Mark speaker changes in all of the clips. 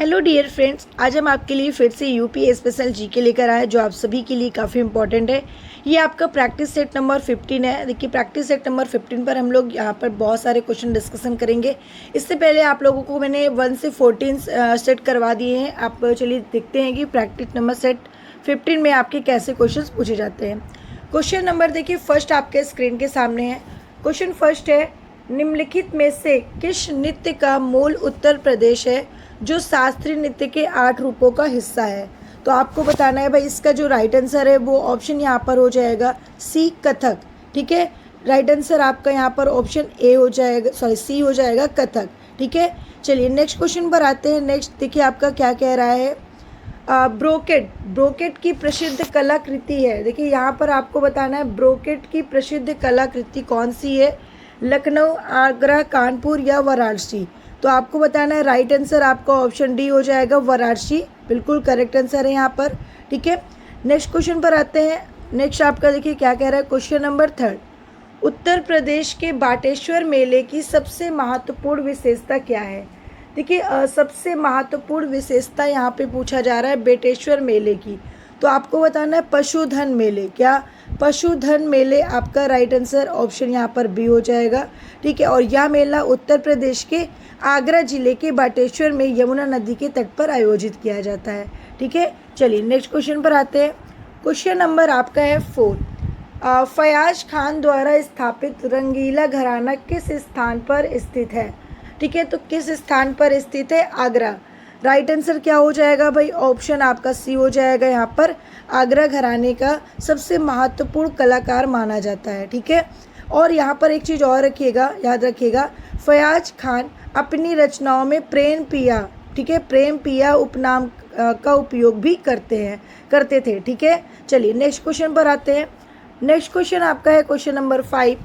Speaker 1: Hello dear friends, आज हम आपके लिए फिर से यूपी स्पेशल जीके लेकर आए जो आप सभी के लिए काफ़ी इंपॉर्टेंट है। ये आपका प्रैक्टिस सेट नंबर 15 है। देखिए, प्रैक्टिस सेट नंबर 15 पर हम लोग यहाँ पर बहुत सारे क्वेश्चन डिस्कशन करेंगे। इससे पहले आप लोगों को मैंने 1 से 14 सेट करवा दिए हैं। आप चलिए देखते हैं कि प्रैक्टिस नंबर सेट 15 में आपके कैसे क्वेश्चन पूछे जाते हैं। क्वेश्चन नंबर देखिए फर्स्ट आपके स्क्रीन के सामने है। क्वेश्चन फर्स्ट है, निम्नलिखित में से किस नृत्य का मूल उत्तर प्रदेश है जो शास्त्रीय नृत्य के 8 रूपों का हिस्सा है। तो आपको बताना है भाई, इसका जो राइट आंसर है वो ऑप्शन यहाँ पर हो जाएगा सी, कथक। ठीक है, राइट आंसर आपका यहाँ पर ऑप्शन ए हो जाएगा, सॉरी सी हो जाएगा, कथक। ठीक है, चलिए नेक्स्ट क्वेश्चन पर आते हैं। नेक्स्ट देखिए आपका क्या कह रहा है, ब्रोकेट की प्रसिद्ध कलाकृति है। देखिए यहाँ पर आपको बताना है ब्रोकेट की प्रसिद्ध कलाकृति कौन सी है, लखनऊ, आगरा, कानपुर या वाराणसी। तो आपको बताना है राइट आंसर आपका ऑप्शन डी हो जाएगा, वाराणसी। बिल्कुल करेक्ट आंसर है यहाँ पर। ठीक है, नेक्स्ट क्वेश्चन पर आते हैं। नेक्स्ट आपका देखिए क्या कह रहा है, क्वेश्चन नंबर 3, उत्तर प्रदेश के बाटेश्वर मेले की सबसे महत्वपूर्ण विशेषता क्या है। देखिए सबसे महत्वपूर्ण विशेषता यहाँ पे पूछा जा रहा है बेटेश्वर मेले की। तो आपको बताना है पशुधन मेले। क्या पशुधन मेले आपका राइट आंसर ऑप्शन यहाँ पर बी हो जाएगा। ठीक है, और यह मेला उत्तर प्रदेश के आगरा जिले के बाटेश्वर में यमुना नदी के तट पर आयोजित किया जाता है। ठीक है, चलिए नेक्स्ट क्वेश्चन पर आते हैं। क्वेश्चन नंबर आपका है 4, फयाज खान द्वारा स्थापित रंगीला घराना किस स्थान पर स्थित है। ठीक है, तो किस स्थान पर स्थित है, आगरा। राइट आंसर क्या हो जाएगा भाई, ऑप्शन आपका सी हो जाएगा। यहाँ पर आगरा घराने का सबसे महत्वपूर्ण कलाकार माना जाता है। ठीक है, और यहाँ पर एक चीज़ और रखिएगा, याद रखिएगा, फयाज खान अपनी रचनाओं में प्रेम पिया, ठीक है, प्रेम पिया उपनाम का उपयोग भी करते थे। ठीक है, चलिए नेक्स्ट क्वेश्चन पर आते हैं। नेक्स्ट क्वेश्चन आपका है क्वेश्चन नंबर 5,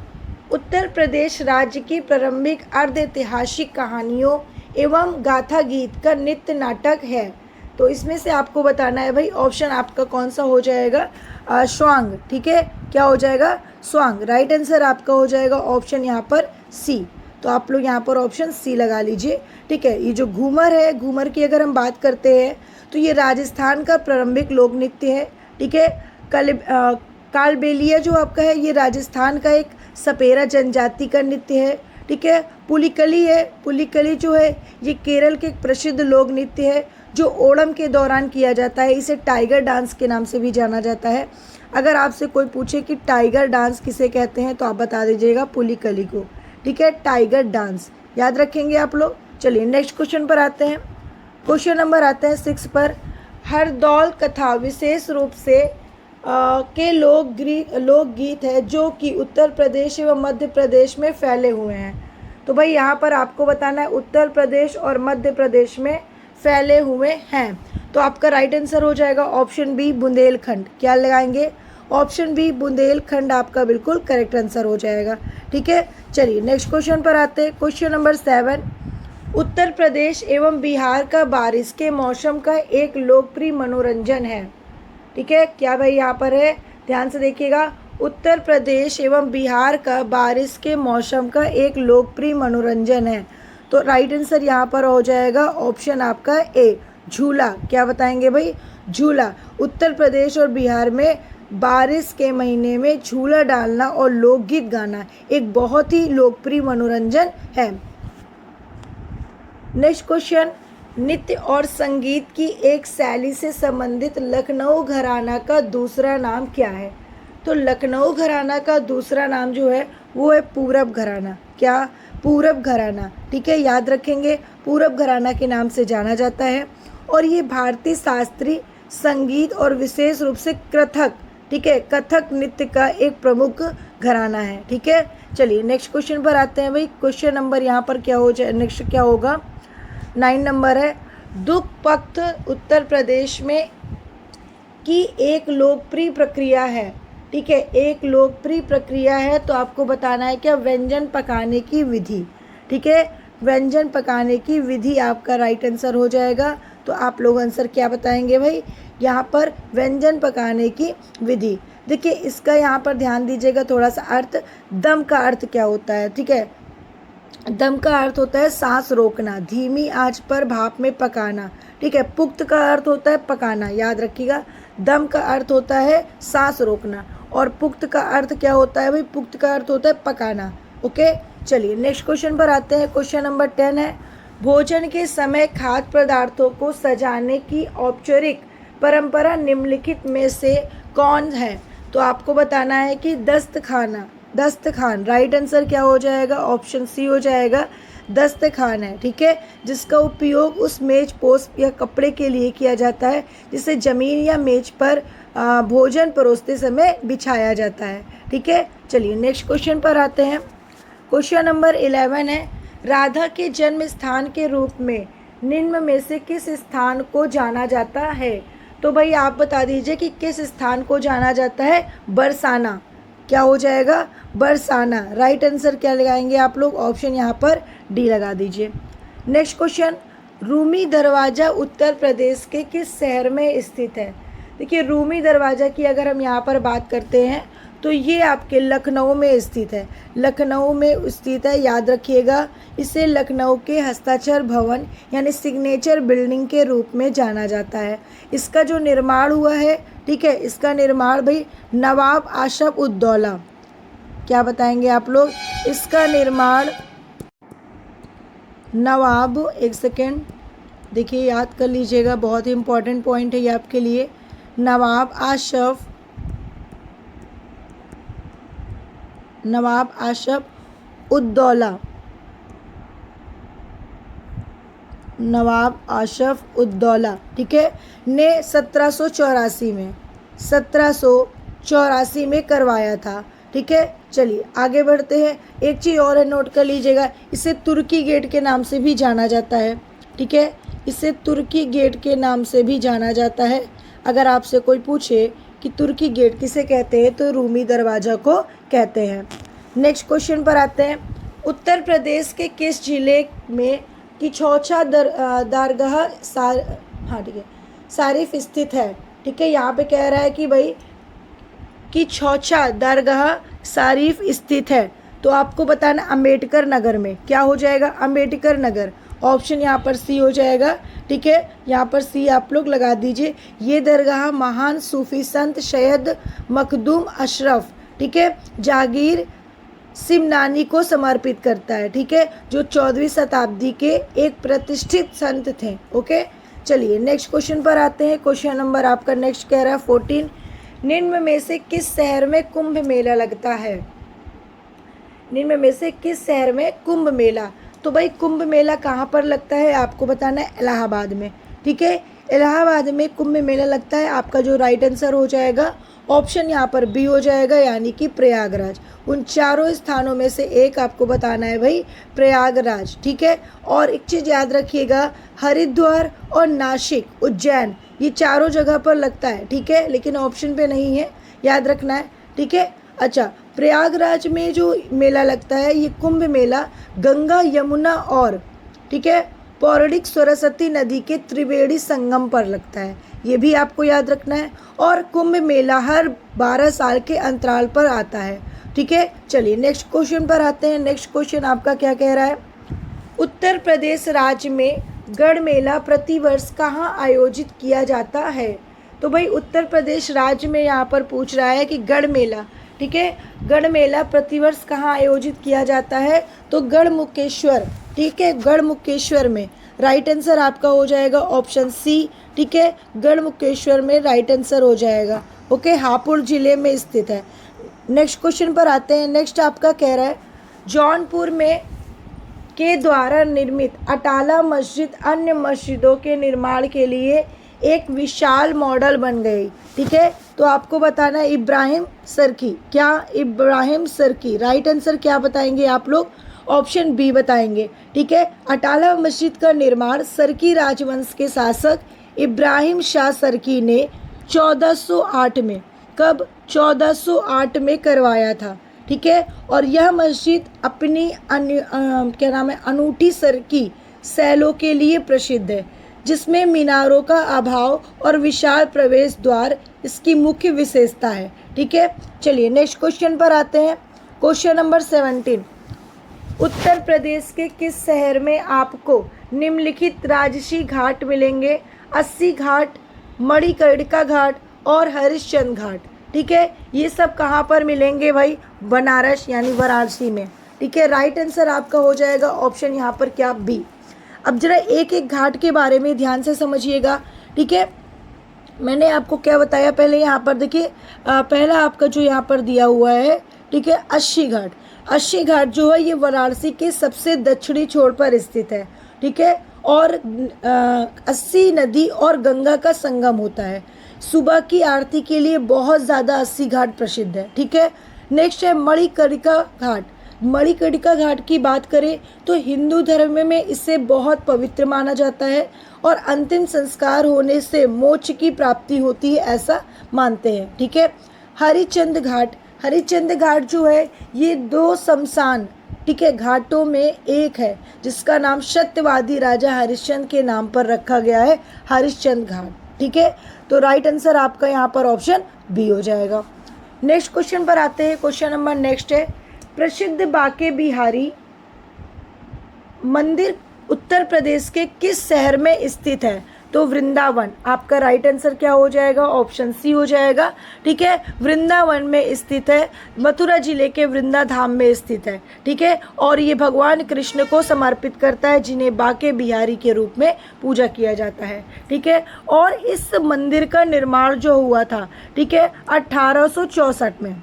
Speaker 1: उत्तर प्रदेश राज्य की प्रारंभिक अर्ध ऐतिहासिक कहानियों एवं गाथा गीत का नृत्य नाटक है। तो इसमें से आपको बताना है भाई, ऑप्शन आपका कौन सा हो जाएगा, स्वांग। ठीक है, क्या हो जाएगा, स्वांग। राइट आंसर आपका हो जाएगा ऑप्शन यहाँ पर सी। तो आप लोग यहाँ पर ऑप्शन सी लगा लीजिए। ठीक है, ये जो घूमर है, घूमर की अगर हम बात करते हैं तो ये राजस्थान का प्रारंभिक लोक नृत्य है। ठीक है, कालबेलिया जो आपका है ये राजस्थान का एक सपेरा जनजाति का नृत्य है। ठीक है, पुलिकली है, पुलिकली जो है ये केरल के एक प्रसिद्ध लोक नृत्य है जो ओणम के दौरान किया जाता है। इसे टाइगर डांस के नाम से भी जाना जाता है। अगर आपसे कोई पूछे कि टाइगर डांस किसे कहते हैं तो आप बता दीजिएगा पुलिकली को। ठीक है, टाइगर डांस याद रखेंगे आप लोग। चलिए नेक्स्ट क्वेश्चन पर आते हैं। क्वेश्चन नंबर आता है 6 पर, हरदौल कथा विशेष रूप से के लोकगीत है जो कि उत्तर प्रदेश एवं मध्य प्रदेश में फैले हुए हैं। तो भाई यहाँ पर आपको बताना है उत्तर प्रदेश और मध्य प्रदेश में फैले हुए हैं। तो आपका राइट आंसर हो जाएगा ऑप्शन बी, बुंदेलखंड। क्या लगाएंगे, ऑप्शन बी, बुंदेलखंड आपका बिल्कुल करेक्ट आंसर हो जाएगा। ठीक है, चलिए नेक्स्ट क्वेश्चन पर आते हैं। क्वेश्चन नंबर 7, उत्तर प्रदेश एवं बिहार का बारिश के मौसम का एक लोकप्रिय मनोरंजन है। ठीक है, क्या भाई यहाँ पर है, ध्यान से देखिएगा, उत्तर प्रदेश एवं बिहार का बारिश के मौसम का एक लोकप्रिय मनोरंजन है। तो राइट आंसर यहाँ पर हो जाएगा ऑप्शन आपका ए, झूला। क्या बताएंगे भाई, झूला। उत्तर प्रदेश और बिहार में बारिश के महीने में झूला डालना और लोकगीत गाना एक बहुत ही लोकप्रिय मनोरंजन है। नेक्स्ट क्वेश्चन, नृत्य और संगीत की एक शैली से संबंधित लखनऊ घराना का दूसरा नाम क्या है। तो लखनऊ घराना का दूसरा नाम जो है वो है पूरब घराना। क्या, पूरब घराना। ठीक है, याद रखेंगे, पूरब घराना के नाम से जाना जाता है। और ये भारतीय शास्त्रीय संगीत और विशेष रूप से कथक, ठीक है, कथक नृत्य का एक प्रमुख घराना है। ठीक है, चलिए नेक्स्ट क्वेश्चन पर आते हैं भाई। क्वेश्चन नंबर यहाँ पर क्या हो जाए, नेक्स्ट क्या होगा, 9 नंबर है, दुख पख्त उत्तर प्रदेश में की एक लोकप्रिय प्रक्रिया है। ठीक है, एक लोकप्रिय प्रक्रिया है। तो आपको बताना है क्या, व्यंजन पकाने की विधि। ठीक है, व्यंजन पकाने की विधि आपका राइट आंसर हो जाएगा। तो आप लोग आंसर क्या बताएंगे भाई, यहाँ पर व्यंजन पकाने की विधि। देखिए इसका यहाँ पर ध्यान दीजिएगा थोड़ा सा अर्थ, दम का अर्थ क्या होता है। ठीक है, दम का अर्थ होता है सांस रोकना, धीमी आंच पर भाप में पकाना। ठीक है। पुख्त का अर्थ होता है पकाना, याद रखिएगा। दम का अर्थ होता है सांस रोकना, और पुख्त का अर्थ क्या होता है भाई? पुख्त का अर्थ होता है पकाना। ओके, चलिए नेक्स्ट क्वेश्चन पर आते हैं। क्वेश्चन नंबर 10 है, भोजन के समय खाद्य पदार्थों को सजाने की औपचारिक परंपरा निम्नलिखित में से कौन है? तो आपको बताना है कि दस्तखान। राइट आंसर क्या हो जाएगा? ऑप्शन सी हो जाएगा, दस्तखान है। ठीक है, जिसका उपयोग उस मेज पोस्ट या कपड़े के लिए किया जाता है जिसे जमीन या मेज पर भोजन परोसते समय बिछाया जाता है। ठीक है, चलिए नेक्स्ट क्वेश्चन पर आते हैं। क्वेश्चन नंबर 11 है, राधा के जन्म स्थान के रूप में निम्न में से किस स्थान को जाना जाता है? तो भाई आप बता दीजिए कि किस स्थान को जाना जाता है? बरसाना। क्या हो जाएगा? बरसाना। राइट आंसर क्या लगाएंगे आप लोग? ऑप्शन यहाँ पर डी लगा दीजिए। नेक्स्ट क्वेश्चन, रूमी दरवाज़ा उत्तर प्रदेश के किस शहर में स्थित है? देखिए, रूमी दरवाज़ा की अगर हम यहाँ पर बात करते हैं तो ये आपके लखनऊ में स्थित है। लखनऊ में स्थित है, याद रखिएगा। इसे लखनऊ के हस्ताक्षर भवन यानी सिग्नेचर बिल्डिंग के रूप में जाना जाता है। इसका जो निर्माण हुआ है, ठीक है, इसका निर्माण भाई नवाब आशफ उद्दौला, क्या बताएंगे आप लोग? इसका निर्माण नवाब, एक सेकेंड देखिए, याद कर लीजिएगा, बहुत ही इम्पोर्टेंट पॉइंट है ये आपके लिए। नवाब आशफ उद्दौला, नवाब आशफ उद्दौला, ठीक है, ने 1784 में करवाया था। ठीक है, चलिए आगे बढ़ते हैं। एक चीज़ और है, नोट कर लीजिएगा, इसे तुर्की गेट के नाम से भी जाना जाता है। ठीक है, इसे तुर्की गेट के नाम से भी जाना जाता है। अगर आपसे कोई पूछे कि तुर्की गेट किसे कहते हैं तो रूमी दरवाज़ा को कहते हैं। नेक्स्ट क्वेश्चन पर आते हैं। उत्तर प्रदेश के किस जिले में किछौछा दरगाह सारिफ स्थित है? ठीक है, यहाँ पे कह रहा है कि भाई किछौछा दरगाह सारिफ स्थित है, तो आपको बताना अम्बेडकर नगर में। क्या हो जाएगा? अम्बेडकर नगर। ऑप्शन यहाँ पर सी हो जाएगा। ठीक है, यहाँ पर सी आप लोग लगा दीजिए। ये दरगाह महान सूफी संत सैयद मखदूम अशरफ, ठीक है, जागीर सिमनानी को समर्पित करता है। ठीक है, जो 14वीं शताब्दी के एक प्रतिष्ठित संत थे। ओके, चलिए नेक्स्ट क्वेश्चन पर आते हैं। क्वेश्चन नंबर आपका नेक्स्ट कह रहा है 14, निम्न में से किस शहर में कुंभ मेला लगता है? निम्न में से किस शहर में कुंभ मेला? तो भाई कुंभ मेला कहाँ पर लगता है? आपको बताना है इलाहाबाद में। ठीक है, इलाहाबाद में कुंभ मेला लगता है। आपका जो राइट आंसर हो जाएगा ऑप्शन यहाँ पर बी हो जाएगा, यानी कि प्रयागराज। उन चारों स्थानों में से एक आपको बताना है भाई, प्रयागराज। ठीक है, और एक चीज़ याद रखिएगा, हरिद्वार और नासिक, उज्जैन, ये चारों जगह पर लगता है। ठीक है, लेकिन ऑप्शन पे नहीं है, याद रखना है। ठीक है, अच्छा, प्रयागराज में जो मेला लगता है ये कुंभ मेला गंगा यमुना और, ठीक है, पौराणिक सरस्वती नदी के त्रिवेणी संगम पर लगता है, ये भी आपको याद रखना है। और कुंभ मेला हर 12 साल के अंतराल पर आता है। ठीक है, चलिए नेक्स्ट क्वेश्चन पर आते हैं। नेक्स्ट क्वेश्चन आपका क्या कह रहा है? उत्तर प्रदेश राज्य में गढ़ मेला प्रतिवर्ष कहाँ आयोजित किया जाता है? तो भाई उत्तर प्रदेश राज्य में यहाँ पर पूछ रहा है कि गढ़ मेला, ठीक है, गढ़ मेला प्रतिवर्ष कहाँ आयोजित किया जाता है? तो गढ़मुक्तेश्वर, ठीक है, गढ़मुक्तेश्वर में। राइट आंसर आपका हो जाएगा ऑप्शन सी। ठीक है, गढ़मुक्तेश्वर में राइट आंसर हो जाएगा। ओके, हापुड़ जिले में स्थित है। नेक्स्ट क्वेश्चन पर आते हैं। नेक्स्ट आपका कह रहा है, जौनपुर में के द्वारा निर्मित अटाला मस्जिद अन्य मस्जिदों के निर्माण के लिए एक विशाल मॉडल बन गई। ठीक है, तो आपको बताना है इब्राहिम सरकी। क्या? इब्राहिम सरकी। राइट आंसर क्या बताएंगे आप लोग? ऑप्शन बी बताएंगे। ठीक है, अटाला मस्जिद का निर्माण सरकी राजवंश के शासक इब्राहिम शाह सरकी ने 1408 में, कब? 1408 में करवाया था। ठीक है, और यह मस्जिद अपनी क्या नाम है, अनूठी सरकी शैलों के लिए प्रसिद्ध है, जिसमें मीनारों का अभाव और विशाल प्रवेश द्वार इसकी मुख्य विशेषता है। ठीक है, चलिए नेक्स्ट क्वेश्चन पर आते हैं। क्वेश्चन नंबर 17, उत्तर प्रदेश के किस शहर में आपको निम्नलिखित राजसी घाट मिलेंगे, अस्सी घाट, मणिकर्णिका घाट और हरिश्चंद्र घाट। ठीक है, ये सब कहाँ पर मिलेंगे भाई? बनारस यानी वाराणसी में। ठीक है, राइट आंसर आपका हो जाएगा ऑप्शन यहाँ पर क्या? बी। अब जरा एक एक घाट के बारे में ध्यान से समझिएगा। ठीक है, मैंने आपको क्या बताया पहले, यहाँ पर देखिए पहला आपका जो यहाँ पर दिया हुआ है, ठीक है, अस्सी घाट। अस्सी घाट जो है ये वाराणसी के सबसे दक्षिणी छोर पर स्थित है। ठीक है, और अस्सी नदी और गंगा का संगम होता है। सुबह की आरती के लिए बहुत ज़्यादा अस्सी घाट प्रसिद्ध है। ठीक है, नेक्स्ट है मणिकर्णिका घाट। मणिकर्णिका घाट की बात करें तो हिंदू धर्म में इसे बहुत पवित्र माना जाता है और अंतिम संस्कार होने से मोक्ष की प्राप्ति होती है, ऐसा मानते हैं। ठीक है, हरिश्चंद्र घाट। हरिश्चंद्र घाट जो है ये दो शमशान, ठीक है, घाटों में एक है जिसका नाम सत्यवादी राजा हरिश्चंद्र के नाम पर रखा गया है, हरिश्चंद्र घाट। ठीक है, तो राइट आंसर आपका यहाँ पर ऑप्शन बी हो जाएगा। नेक्स्ट क्वेश्चन पर आते हैं। क्वेश्चन नंबर नेक्स्ट है, प्रसिद्ध बांके बिहारी मंदिर उत्तर प्रदेश के किस शहर में स्थित है? तो वृंदावन। आपका राइट आंसर क्या हो जाएगा? ऑप्शन सी हो जाएगा। ठीक है, वृंदावन में स्थित है, मथुरा जिले के वृंदा धाम में स्थित है। ठीक है, और ये भगवान कृष्ण को समर्पित करता है, जिन्हें बांके बिहारी के रूप में पूजा किया जाता है। ठीक है, और इस मंदिर का निर्माण जो हुआ था, ठीक है, 1864 में,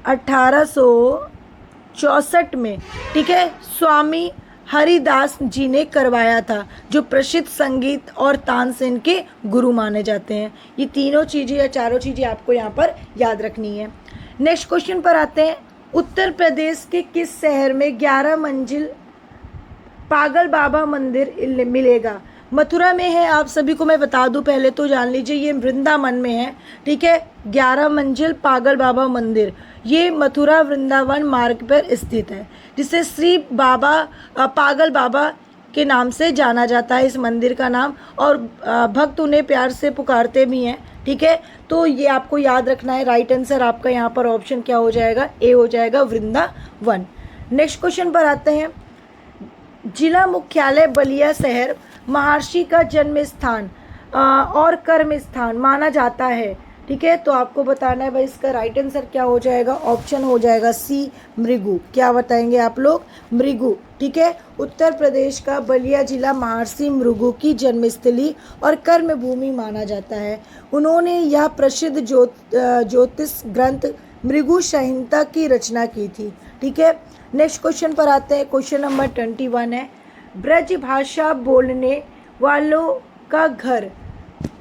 Speaker 1: 1864 में, ठीक है, स्वामी हरिदास जी ने करवाया था, जो प्रसिद्ध संगीत और तानसेन के गुरु माने जाते हैं। ये तीनों चीज़ें या चारों चीज़ें आपको यहाँ पर याद रखनी है। नेक्स्ट क्वेश्चन पर आते हैं। उत्तर प्रदेश के किस शहर में 11 मंजिल पागल बाबा मंदिर मिलेगा? मथुरा में है, आप सभी को मैं बता दूं, पहले तो जान लीजिए ये वृंदावन में है। ठीक है, 11 मंजिल पागल बाबा मंदिर ये मथुरा वृंदावन मार्ग पर स्थित है, जिसे श्री बाबा पागल बाबा के नाम से जाना जाता है, इस मंदिर का नाम, और भक्त उन्हें प्यार से पुकारते भी हैं। ठीक है, तो ये आपको याद रखना है। राइट आंसर आपका यहाँ पर ऑप्शन क्या हो जाएगा? ए हो जाएगा, वृंदावन। नेक्स्ट क्वेश्चन पर आते हैं। जिला मुख्यालय बलिया शहर महर्षि का जन्म स्थान और कर्म स्थान माना जाता है। ठीक है, तो आपको बताना है भाई इसका राइट आंसर क्या हो जाएगा? ऑप्शन हो जाएगा सी, मृगु। क्या बताएंगे आप लोग? मृगु। ठीक है, उत्तर प्रदेश का बलिया जिला महर्षि मृगु की जन्मस्थली और कर्म भूमि माना जाता है। उन्होंने यह प्रसिद्ध ज्योतिष ग्रंथ मृगु संहिता की रचना की थी। ठीक है, नेक्स्ट क्वेश्चन पर आते हैं। क्वेश्चन नंबर 21 है, ब्रज भाषा बोलने वालों का घर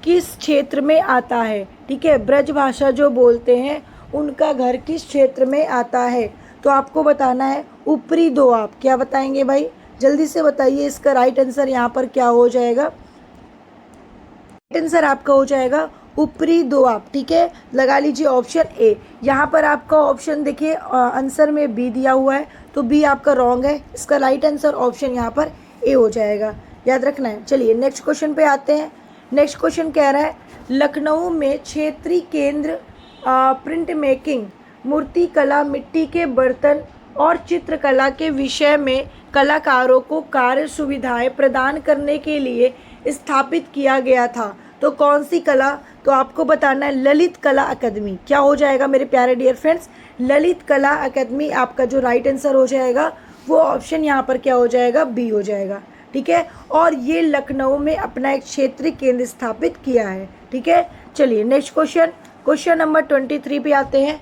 Speaker 1: किस क्षेत्र में आता है? ठीक है, ब्रज भाषा जो बोलते हैं उनका घर किस क्षेत्र में आता है? तो आपको बताना है ऊपरी दोआब। क्या बताएंगे भाई? जल्दी से बताइए, इसका राइट आंसर यहाँ पर क्या हो जाएगा? राइट आंसर आपका हो जाएगा ऊपरी दोआब। ठीक है, लगा लीजिए ऑप्शन ए। यहाँ पर आपका ऑप्शन देखिए आंसर में बी दिया हुआ है, तो बी आपका रॉन्ग है। इसका राइट आंसर ऑप्शन यहाँ पर ए हो जाएगा, याद रखना है। चलिए नेक्स्ट क्वेश्चन पे आते हैं। नेक्स्ट क्वेश्चन कह रहा है, लखनऊ में क्षेत्रीय केंद्र प्रिंट मेकिंग, मूर्ति कला, मिट्टी के बर्तन और चित्रकला के विषय में कलाकारों को कार्य सुविधाएं प्रदान करने के लिए स्थापित किया गया था। तो कौन सी कला? तो आपको बताना है ललित कला अकादमी। क्या हो जाएगा मेरे प्यारे डियर फ्रेंड्स? ललित कला अकादमी आपका जो राइट आंसर हो जाएगा वो ऑप्शन यहाँ पर क्या हो जाएगा? बी हो जाएगा। ठीक है, और ये लखनऊ में अपना एक क्षेत्रीय केंद्र स्थापित किया है। ठीक है, चलिए नेक्स्ट क्वेश्चन, क्वेश्चन नंबर 23 पे आते हैं।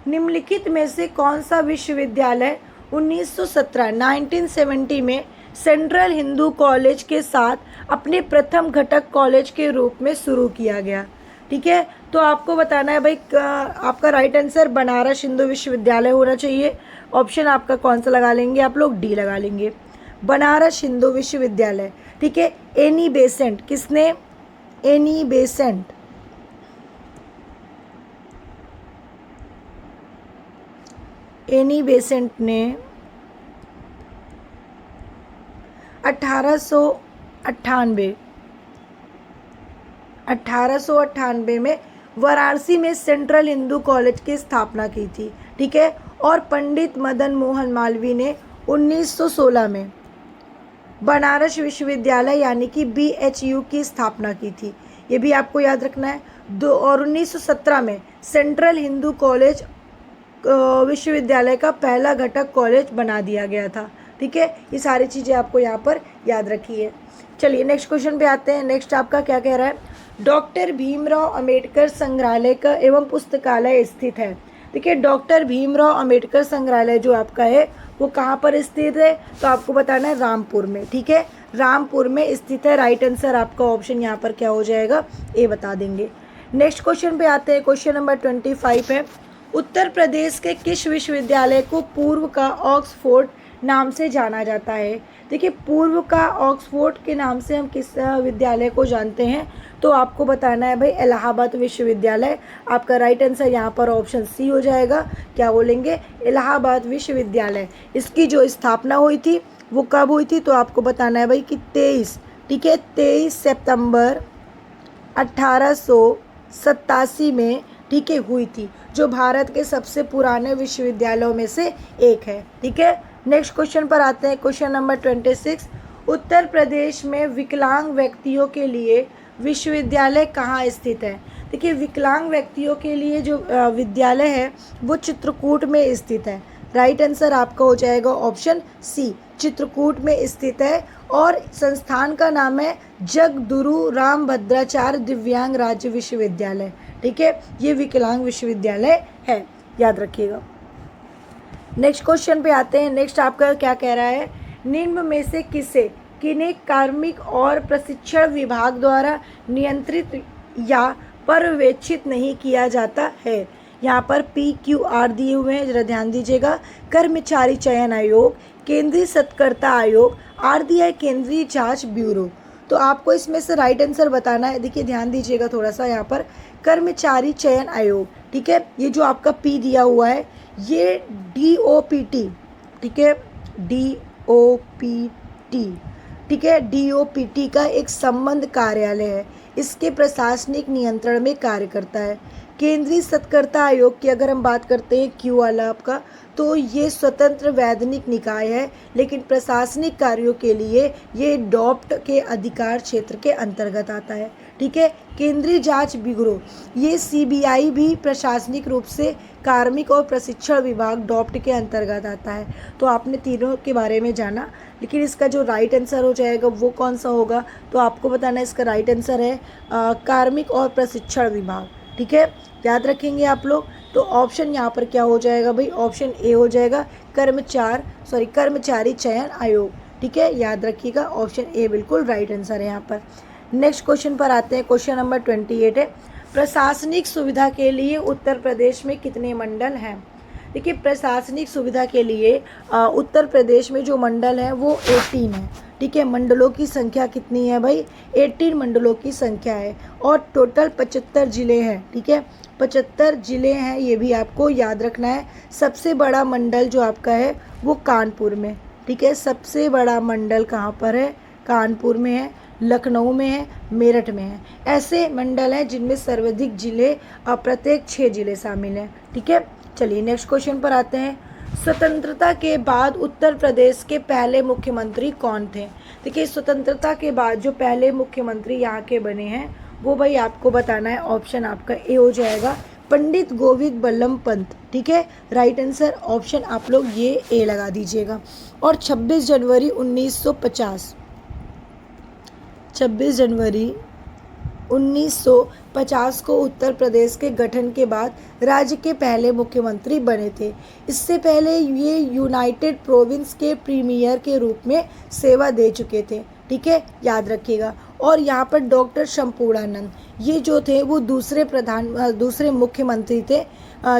Speaker 1: निम्नलिखित में से कौन सा विश्वविद्यालय 1970 में सेंट्रल हिंदू कॉलेज के साथ अपने प्रथम घटक कॉलेज के रूप में शुरू किया गया? ठीक है, तो आपको बताना है भाई आपका राइट आंसर बनारस हिंदू विश्वविद्यालय होना चाहिए। ऑप्शन आपका कौन सा लगा लेंगे आप लोग? डी लगा लेंगे, बनारस हिंदू विश्वविद्यालय। ठीक है, एनी बेसेंट, किसने? एनी बेसेंट, एनी बेसेंट ने 1898 में वाराणसी में सेंट्रल हिंदू कॉलेज की स्थापना की थी। ठीक है, और पंडित मदन मोहन मालवीय ने 1916 में बनारस विश्वविद्यालय यानी कि BHU की स्थापना की थी, ये भी आपको याद रखना है। और 1917 में सेंट्रल हिंदू कॉलेज विश्वविद्यालय का पहला घटक कॉलेज बना दिया गया था। ठीक है, ये सारी चीज़ें आपको यहाँ पर याद रखी है। चलिए नेक्स्ट क्वेश्चन पे आते हैं। नेक्स्ट आपका क्या कह रहा है, डॉक्टर भीमराव अंबेडकर संग्रहालय का एवं पुस्तकालय स्थित है। देखिए डॉक्टर भीमराव अंबेडकर संग्रहालय जो आपका है वो कहाँ पर स्थित है, तो आपको बताना है रामपुर में। ठीक है, रामपुर में स्थित है। राइट आंसर आपका ऑप्शन यहाँ पर क्या हो जाएगा, ए बता देंगे। नेक्स्ट क्वेश्चन पे आते हैं। क्वेश्चन नंबर 25 है, उत्तर प्रदेश के किस विश्वविद्यालय को पूर्व का ऑक्सफोर्ड नाम से जाना जाता है। देखिए पूर्व का ऑक्सफोर्ड के नाम से हम किस विद्यालय को जानते हैं, तो आपको बताना है भाई इलाहाबाद विश्वविद्यालय। आपका राइट आंसर यहाँ पर ऑप्शन सी हो जाएगा। क्या बोलेंगे, इलाहाबाद विश्वविद्यालय। इसकी जो स्थापना हुई थी वो कब हुई थी, तो आपको बताना है भाई कि 23, ठीक है, 23 सितंबर 1887 में, ठीक है, हुई थी, जो भारत के सबसे पुराने विश्वविद्यालयों में से एक है। ठीक है, नेक्स्ट क्वेश्चन पर आते हैं। क्वेश्चन नंबर 26, उत्तर प्रदेश में विकलांग व्यक्तियों के लिए विश्वविद्यालय कहाँ स्थित है। देखिए विकलांग व्यक्तियों के लिए जो विद्यालय है वो चित्रकूट में स्थित है। राइट आंसर आपका हो जाएगा ऑप्शन सी, चित्रकूट में स्थित है। और संस्थान का नाम है जगदुरु रामभद्राचार्य दिव्यांग राज्य विश्वविद्यालय। ठीक है, ये विकलांग विश्वविद्यालय है, याद रखिएगा। नेक्स्ट क्वेश्चन पे आते हैं। नेक्स्ट आपका क्या कह रहा है, निम्न में से किन्हें कार्मिक और प्रशिक्षण विभाग द्वारा नियंत्रित या पर्यवेक्षित नहीं किया जाता है। यहाँ पर PQR दिए हुए हैं, जरा ध्यान दीजिएगा। कर्मचारी चयन आयोग, केंद्रीय सत्कर्ता आयोग, RDI केंद्रीय जांच ब्यूरो। तो आपको इसमें से राइट आंसर बताना है। देखिए ध्यान दीजिएगा थोड़ा सा, यहाँ पर कर्मचारी चयन आयोग, ठीक है, ये जो आपका P दिया हुआ है ये DOPT, ठीक है, DOPT, ठीक है, DOPT का एक संबंध कार्यालय है। इसके प्रशासनिक नियंत्रण में कार्य करता है। केंद्रीय सत्कर्ता आयोग की अगर हम बात करते हैं Q वाला आपका, तो ये स्वतंत्र वैधानिक निकाय है, लेकिन प्रशासनिक कार्यों के लिए ये डॉप्ट के अधिकार क्षेत्र के अंतर्गत आता है। ठीक है, केंद्रीय जांच ब्यूरो, ये CBI भी प्रशासनिक रूप से कार्मिक और प्रशिक्षण विभाग डॉप्ट के अंतर्गत आता है। तो आपने तीनों के बारे में जाना, लेकिन इसका जो राइट आंसर हो जाएगा वो कौन सा होगा, तो आपको बताना है। इसका राइट आंसर है कार्मिक और प्रशिक्षण विभाग। ठीक है, याद रखेंगे आप लोग। तो ऑप्शन यहाँ पर क्या हो जाएगा भाई, ऑप्शन ए हो जाएगा, कर्मचारी चयन आयोग। ठीक है, याद रखिएगा, ऑप्शन ए बिल्कुल राइट आंसर है यहाँ पर। नेक्स्ट क्वेश्चन पर आते हैं। क्वेश्चन नंबर 28 है, प्रशासनिक सुविधा के लिए उत्तर प्रदेश में कितने मंडल हैं। देखिए प्रशासनिक सुविधा के लिए उत्तर प्रदेश में जो मंडल है वो 18 है। ठीक है, मंडलों की संख्या कितनी है भाई, 18 मंडलों की संख्या है, और टोटल 75 जिले हैं। ठीक है, 75 जिले हैं, ये भी आपको याद रखना है। सबसे बड़ा मंडल जो आपका है वो कानपुर में। ठीक है, सबसे बड़ा मंडल कहाँ पर है, कानपुर में है, लखनऊ में है, मेरठ में है। ऐसे मंडल हैं जिनमें सर्वाधिक जिले प्रत्येक 6 जिले शामिल हैं। ठीक है, चलिए नेक्स्ट क्वेश्चन पर आते हैं। स्वतंत्रता के बाद उत्तर प्रदेश के पहले मुख्यमंत्री कौन थे। देखिए स्वतंत्रता के बाद जो पहले मुख्यमंत्री यहाँ के बने हैं वो भाई आपको बताना है। ऑप्शन आपका ए हो जाएगा, पंडित गोविंद बल्लभ पंत। ठीक है, राइट आंसर ऑप्शन आप लोग ये ए लगा दीजिएगा। और 26 जनवरी 1950 को उत्तर प्रदेश के गठन के बाद राज्य के पहले मुख्यमंत्री बने थे। इससे पहले ये यूनाइटेड प्रोविंस के प्रीमियर के रूप में सेवा दे चुके थे। ठीक है, याद रखिएगा। और यहाँ पर डॉक्टर शंपूर्णानंद ये जो थे वो दूसरे मुख्यमंत्री थे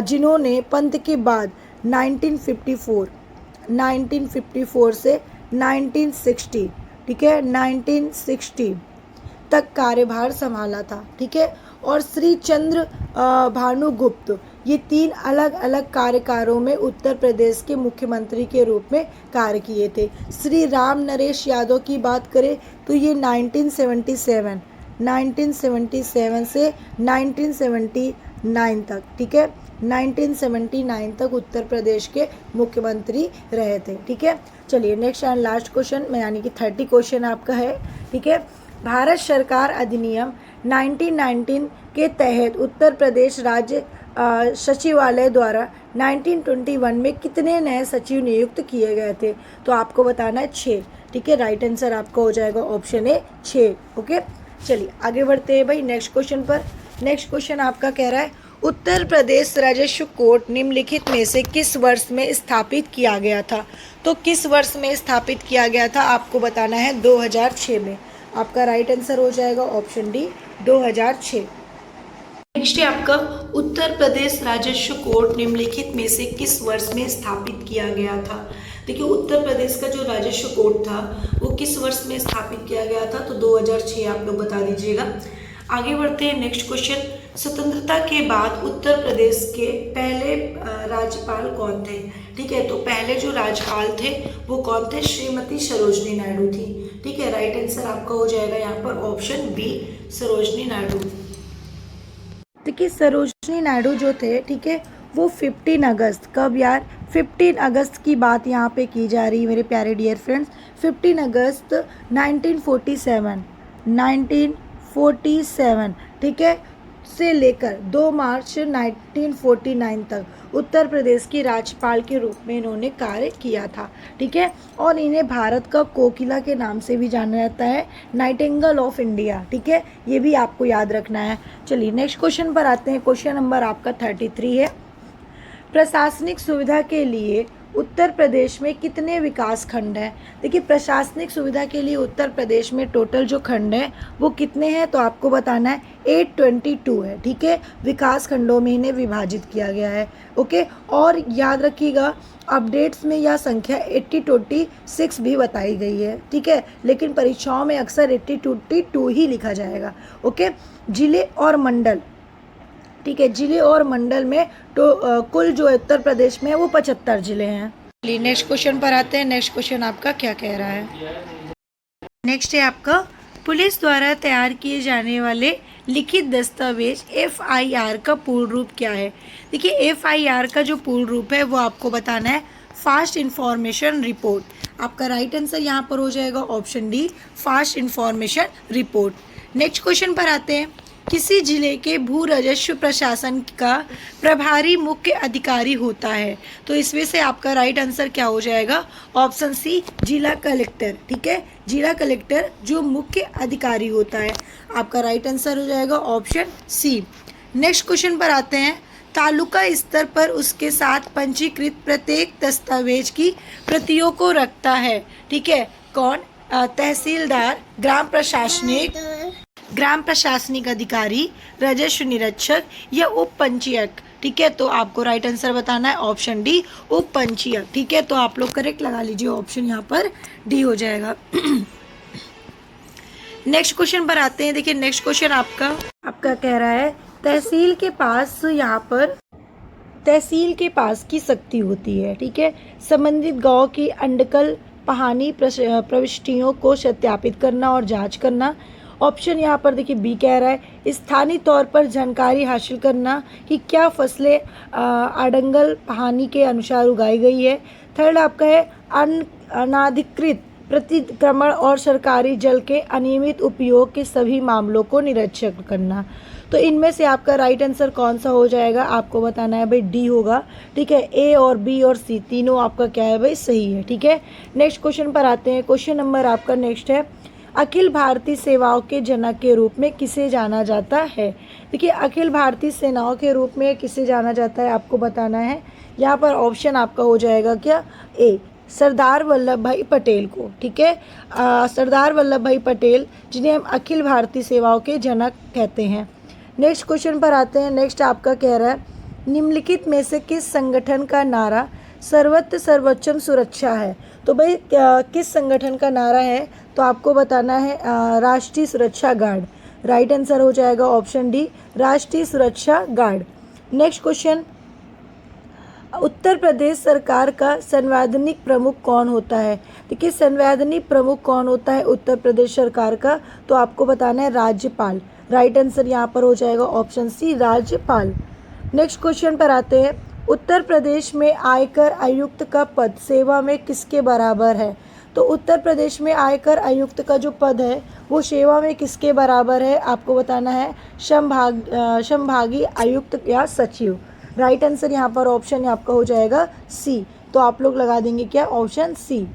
Speaker 1: जिन्होंने पंत के बाद 1954 से 1960, ठीक है, 1960 तक कार्यभार संभाला था। ठीक है, और श्री चंद्र भानुगुप्त ये 3 अलग अलग कार्यकालों में उत्तर प्रदेश के मुख्यमंत्री के रूप में कार्य किए थे। श्री राम नरेश यादव की बात करें तो ये 1977 1977 से 1979 तक, ठीक है, 1979 तक उत्तर प्रदेश के मुख्यमंत्री रहे थे, ठीक है। चलिए नेक्स्ट एंड लास्ट क्वेश्चन में, यानी कि 30 क्वेश्चन आपका है, ठीक है। भारत सरकार अधिनियम 1919 के तहत उत्तर प्रदेश राज्य सचिवालय द्वारा 1921 में कितने नए सचिव नियुक्त किए गए थे? तो आपको बताना है 6, ठीक है। राइट आंसर आपका हो जाएगा ऑप्शन ए 6, ओके। चलिए आगे बढ़ते हैं भाई नेक्स्ट क्वेश्चन पर। नेक्स्ट क्वेश्चन आपका कह रहा है उत्तर प्रदेश राजस्व कोर्ट निम्नलिखित में से किस वर्ष में स्थापित किया गया था? तो किस वर्ष में स्थापित किया गया था आपको बताना है 2006 में। आपका राइट आंसर हो जाएगा ऑप्शन डी 2006। नेक्स्ट है आपका उत्तर प्रदेश राजस्व कोर्ट निम्नलिखित में से किस वर्ष में स्थापित किया गया था? देखिए उत्तर प्रदेश का जो राजस्व कोर्ट था वो किस वर्ष में स्थापित किया गया था? तो 2006 आप लोग बता दीजिएगा। आगे बढ़ते हैं नेक्स्ट क्वेश्चन। स्वतंत्रता के बाद उत्तर प्रदेश के पहले राज्यपाल कौन थे? ठीक है, तो पहले जो राज्यपाल थे वो कौन थे? श्रीमती सरोजनी नायडू थी, ठीक है। राइट आंसर आपका हो जाएगा यहाँ पर ऑप्शन बी सरोजनी नायडू। देखिए सरोजनी नायडू जो थे, ठीक है, वो 15 अगस्त, कब यार? 15 अगस्त की बात यहाँ पे की जा रही है मेरे प्यारे डियर फ्रेंड्स। 15 अगस्त 1947, ठीक है, से लेकर 2 मार्च 1949 तक उत्तर प्रदेश की राज्यपाल के रूप में इन्होंने कार्य किया था, ठीक है। और इन्हें भारत का कोकिला के नाम से भी जाना जाता है, नाइटिंगेल ऑफ इंडिया, ठीक है, ये भी आपको याद रखना है। चलिए नेक्स्ट क्वेश्चन पर आते हैं। क्वेश्चन नंबर आपका 33 है। प्रशासनिक सुविधा के लिए उत्तर प्रदेश में कितने विकास खंड हैं? देखिए प्रशासनिक सुविधा के लिए उत्तर प्रदेश में टोटल जो खंड हैं वो कितने हैं? तो आपको बताना है 822 है, ठीक है। विकास खंडों में इन्हें विभाजित किया गया है, ओके। और याद रखिएगा अपडेट्स में यह संख्या 8026 भी बताई गई है, ठीक है, लेकिन परीक्षाओं में अक्सर 8022 ही लिखा जाएगा, ओके। जिले और मंडल, ठीक है, जिले और मंडल में तो कुल जो उत्तर प्रदेश में है वो 75 जिले हैं। चलिए नेक्स्ट क्वेश्चन पर आते हैं। नेक्स्ट क्वेश्चन आपका क्या कह रहा है? नेक्स्ट है आपका पुलिस द्वारा तैयार किए जाने वाले लिखित दस्तावेज FIR का पूर्ण रूप क्या है? देखिए FIR का जो पूर्ण रूप है वो आपको बताना है फास्ट इंफॉर्मेशन रिपोर्ट। आपका राइट आंसर यहाँ पर हो जाएगा option D fast information report. Next question पर आते हैं। किसी जिले के भू राजस्व प्रशासन का प्रभारी मुख्य अधिकारी होता है? तो इसमें से आपका राइट आंसर क्या हो जाएगा? ऑप्शन सी जिला कलेक्टर, ठीक है, जिला कलेक्टर जो मुख्य अधिकारी होता है। आपका राइट आंसर हो जाएगा ऑप्शन सी। नेक्स्ट क्वेश्चन पर आते हैं। तालुका स्तर पर उसके साथ पंजीकृत प्रत्येक दस्तावेज की प्रतियों को रखता है, ठीक है, कौन? तहसीलदार, ग्राम प्रशासनिक अधिकारी, राजस्व निरीक्षक या उप पंजीयक, ठीक है। तो आपको राइट आंसर बताना है ऑप्शन डी उप पंजीयक, ठीक है। तो आप लोग करेक्ट लगा लीजिए, ऑप्शन यहाँ पर डी हो जाएगा। नेक्स्ट क्वेश्चन पर आते हैं। देखिए नेक्स्ट क्वेश्चन आपका कह रहा है तहसील के पास की शक्ति होती है, ठीक है, संबंधित गांव की अंडकल पहानी प्रविष्टियों को सत्यापित करना और जांच करना। ऑप्शन यहाँ पर देखिए बी कह रहा है स्थानीय तौर पर जानकारी हासिल करना कि क्या फसलें अडंगल पहानी के अनुसार उगाई गई है। थर्ड आपका है अनाधिकृत प्रतिक्रमण और सरकारी जल के अनियमित उपयोग के सभी मामलों को निरीक्षण करना। तो इनमें से आपका राइट आंसर कौन सा हो जाएगा? आपको बताना है भाई डी होगा, ठीक है। ए और बी और सी तीनों आपका क्या है भाई? सही है, ठीक है। नेक्स्ट क्वेश्चन पर आते हैं। क्वेश्चन नंबर आपका नेक्स्ट है अखिल भारतीय सेवाओं के जनक के रूप में किसे जाना जाता है? देखिए अखिल भारतीय सेनाओं के रूप में किसे जाना जाता है आपको बताना है। यहाँ पर ऑप्शन आपका हो जाएगा क्या? ए सरदार वल्लभ भाई पटेल को, ठीक है। सरदार वल्लभ भाई पटेल जिन्हें हम अखिल भारतीय सेवाओं के जनक कहते हैं। नेक्स्ट क्वेश्चन पर आते हैं। नेक्स्ट आपका कह रहा है निम्नलिखित में से किस संगठन का नारा सर्वत्र सर्वोच्चम सुरक्षा है? तो भाई किस संगठन का नारा है? तो आपको बताना है राष्ट्रीय सुरक्षा गार्ड। राइट आंसर हो जाएगा ऑप्शन डी राष्ट्रीय सुरक्षा गार्ड। नेक्स्ट क्वेश्चन उत्तर प्रदेश सरकार का संवैधानिक प्रमुख कौन होता है? देखिए, संवैधानिक प्रमुख कौन होता है उत्तर प्रदेश सरकार का? तो आपको बताना है राज्यपाल। राइट आंसर यहाँ पर हो जाएगा ऑप्शन सी, राज्यपाल। नेक्स्ट क्वेश्चन पर आते हैं। उत्तर प्रदेश में आयकर आयुक्त का पद सेवा में किसके बराबर है? तो उत्तर प्रदेश में आयकर आयुक्त का जो पद है वो सेवा में किसके बराबर है? आपको बताना है संभागीय आयुक्त या सचिव। राइट आंसर यहाँ पर ऑप्शन आपका हो जाएगा सी। तो आप लोग लगा देंगे क्या? Option C.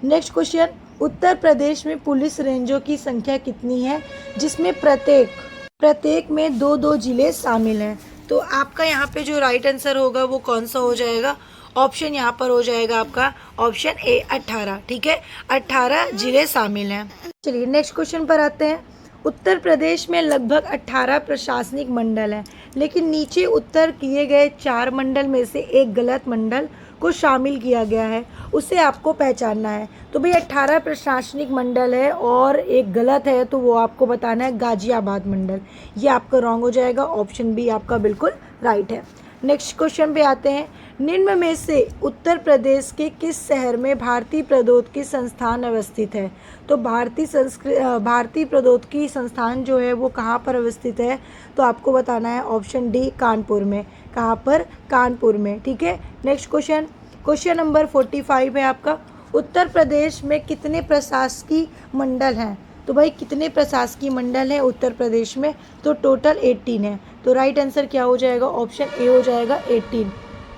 Speaker 1: Next question, Uttar Pradesh में पुलिस रेंजों की संख्या कितनी है जिसमें प्रत्येक में 2-2 जिले शामिल हैं? तो आपका यहाँ पे जो राइट आंसर होगा वो कौन सा हो जाएगा? ऑप्शन यहाँ पर हो जाएगा आपका ऑप्शन ए, 18। ठीक है, 18 जिले शामिल हैं। चलिए नेक्स्ट क्वेश्चन पर आते हैं। उत्तर प्रदेश में लगभग 18 प्रशासनिक मंडल हैं, लेकिन नीचे उत्तर किए गए 4 मंडल में से एक गलत मंडल को शामिल किया गया है, उसे आपको पहचानना है। तो भाई 18 प्रशासनिक मंडल है और एक गलत है, तो वो आपको बताना है गाजियाबाद मंडल। ये आपका रॉन्ग हो जाएगा, ऑप्शन बी आपका बिल्कुल राइट है। नेक्स्ट क्वेश्चन पे आते हैं। निम्न में से उत्तर प्रदेश के किस शहर में भारतीय प्रौद्योगिकी संस्थान अवस्थित है? तो भारतीय प्रौद्योगिकी संस्थान जो है वो कहाँ पर अवस्थित है? तो आपको बताना है ऑप्शन डी, कानपुर में। कहाँ पर? कानपुर में। ठीक है, नेक्स्ट क्वेश्चन नंबर 45 है आपका। उत्तर प्रदेश में कितने प्रशासकीय मंडल हैं? तो भाई कितने प्रशासकीय मंडल हैं उत्तर प्रदेश में? तो टोटल 18 है। तो राइट आंसर क्या हो जाएगा? ऑप्शन ए हो जाएगा 18।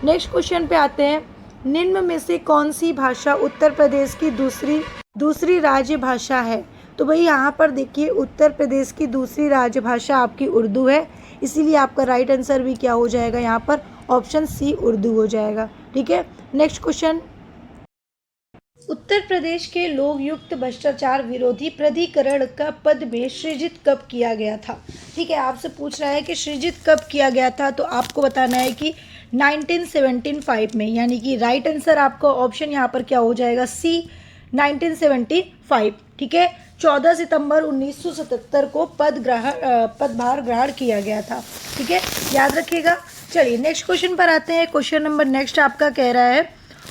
Speaker 1: नेक्स्ट क्वेश्चन पे आते हैं। निम्न में से कौन सी भाषा उत्तर प्रदेश की दूसरी राज्य भाषा है? तो भाई यहाँ पर देखिए, उत्तर प्रदेश की दूसरी राजभाषा आपकी उर्दू है, इसीलिए आपका राइट आंसर भी क्या हो जाएगा यहाँ पर? ऑप्शन सी, उर्दू हो जाएगा। ठीक है, नेक्स्ट क्वेश्चन। उत्तर प्रदेश के लोकयुक्त भ्रष्टाचार विरोधी प्राधिकरण का पद में सृजित कब किया गया था? ठीक है, आपसे पूछ रहा है कि सृजित कब किया गया था, तो आपको बताना है कि 1975 में, यानी कि राइट आंसर आपका ऑप्शन यहाँ पर क्या हो जाएगा? सी, 1975। ठीक है, 14 सितंबर 1977 को पदभार ग्रहण किया गया था। ठीक है, याद रखिएगा। चलिए नेक्स्ट क्वेश्चन पर आते हैं। क्वेश्चन नंबर नेक्स्ट आपका कह रहा है,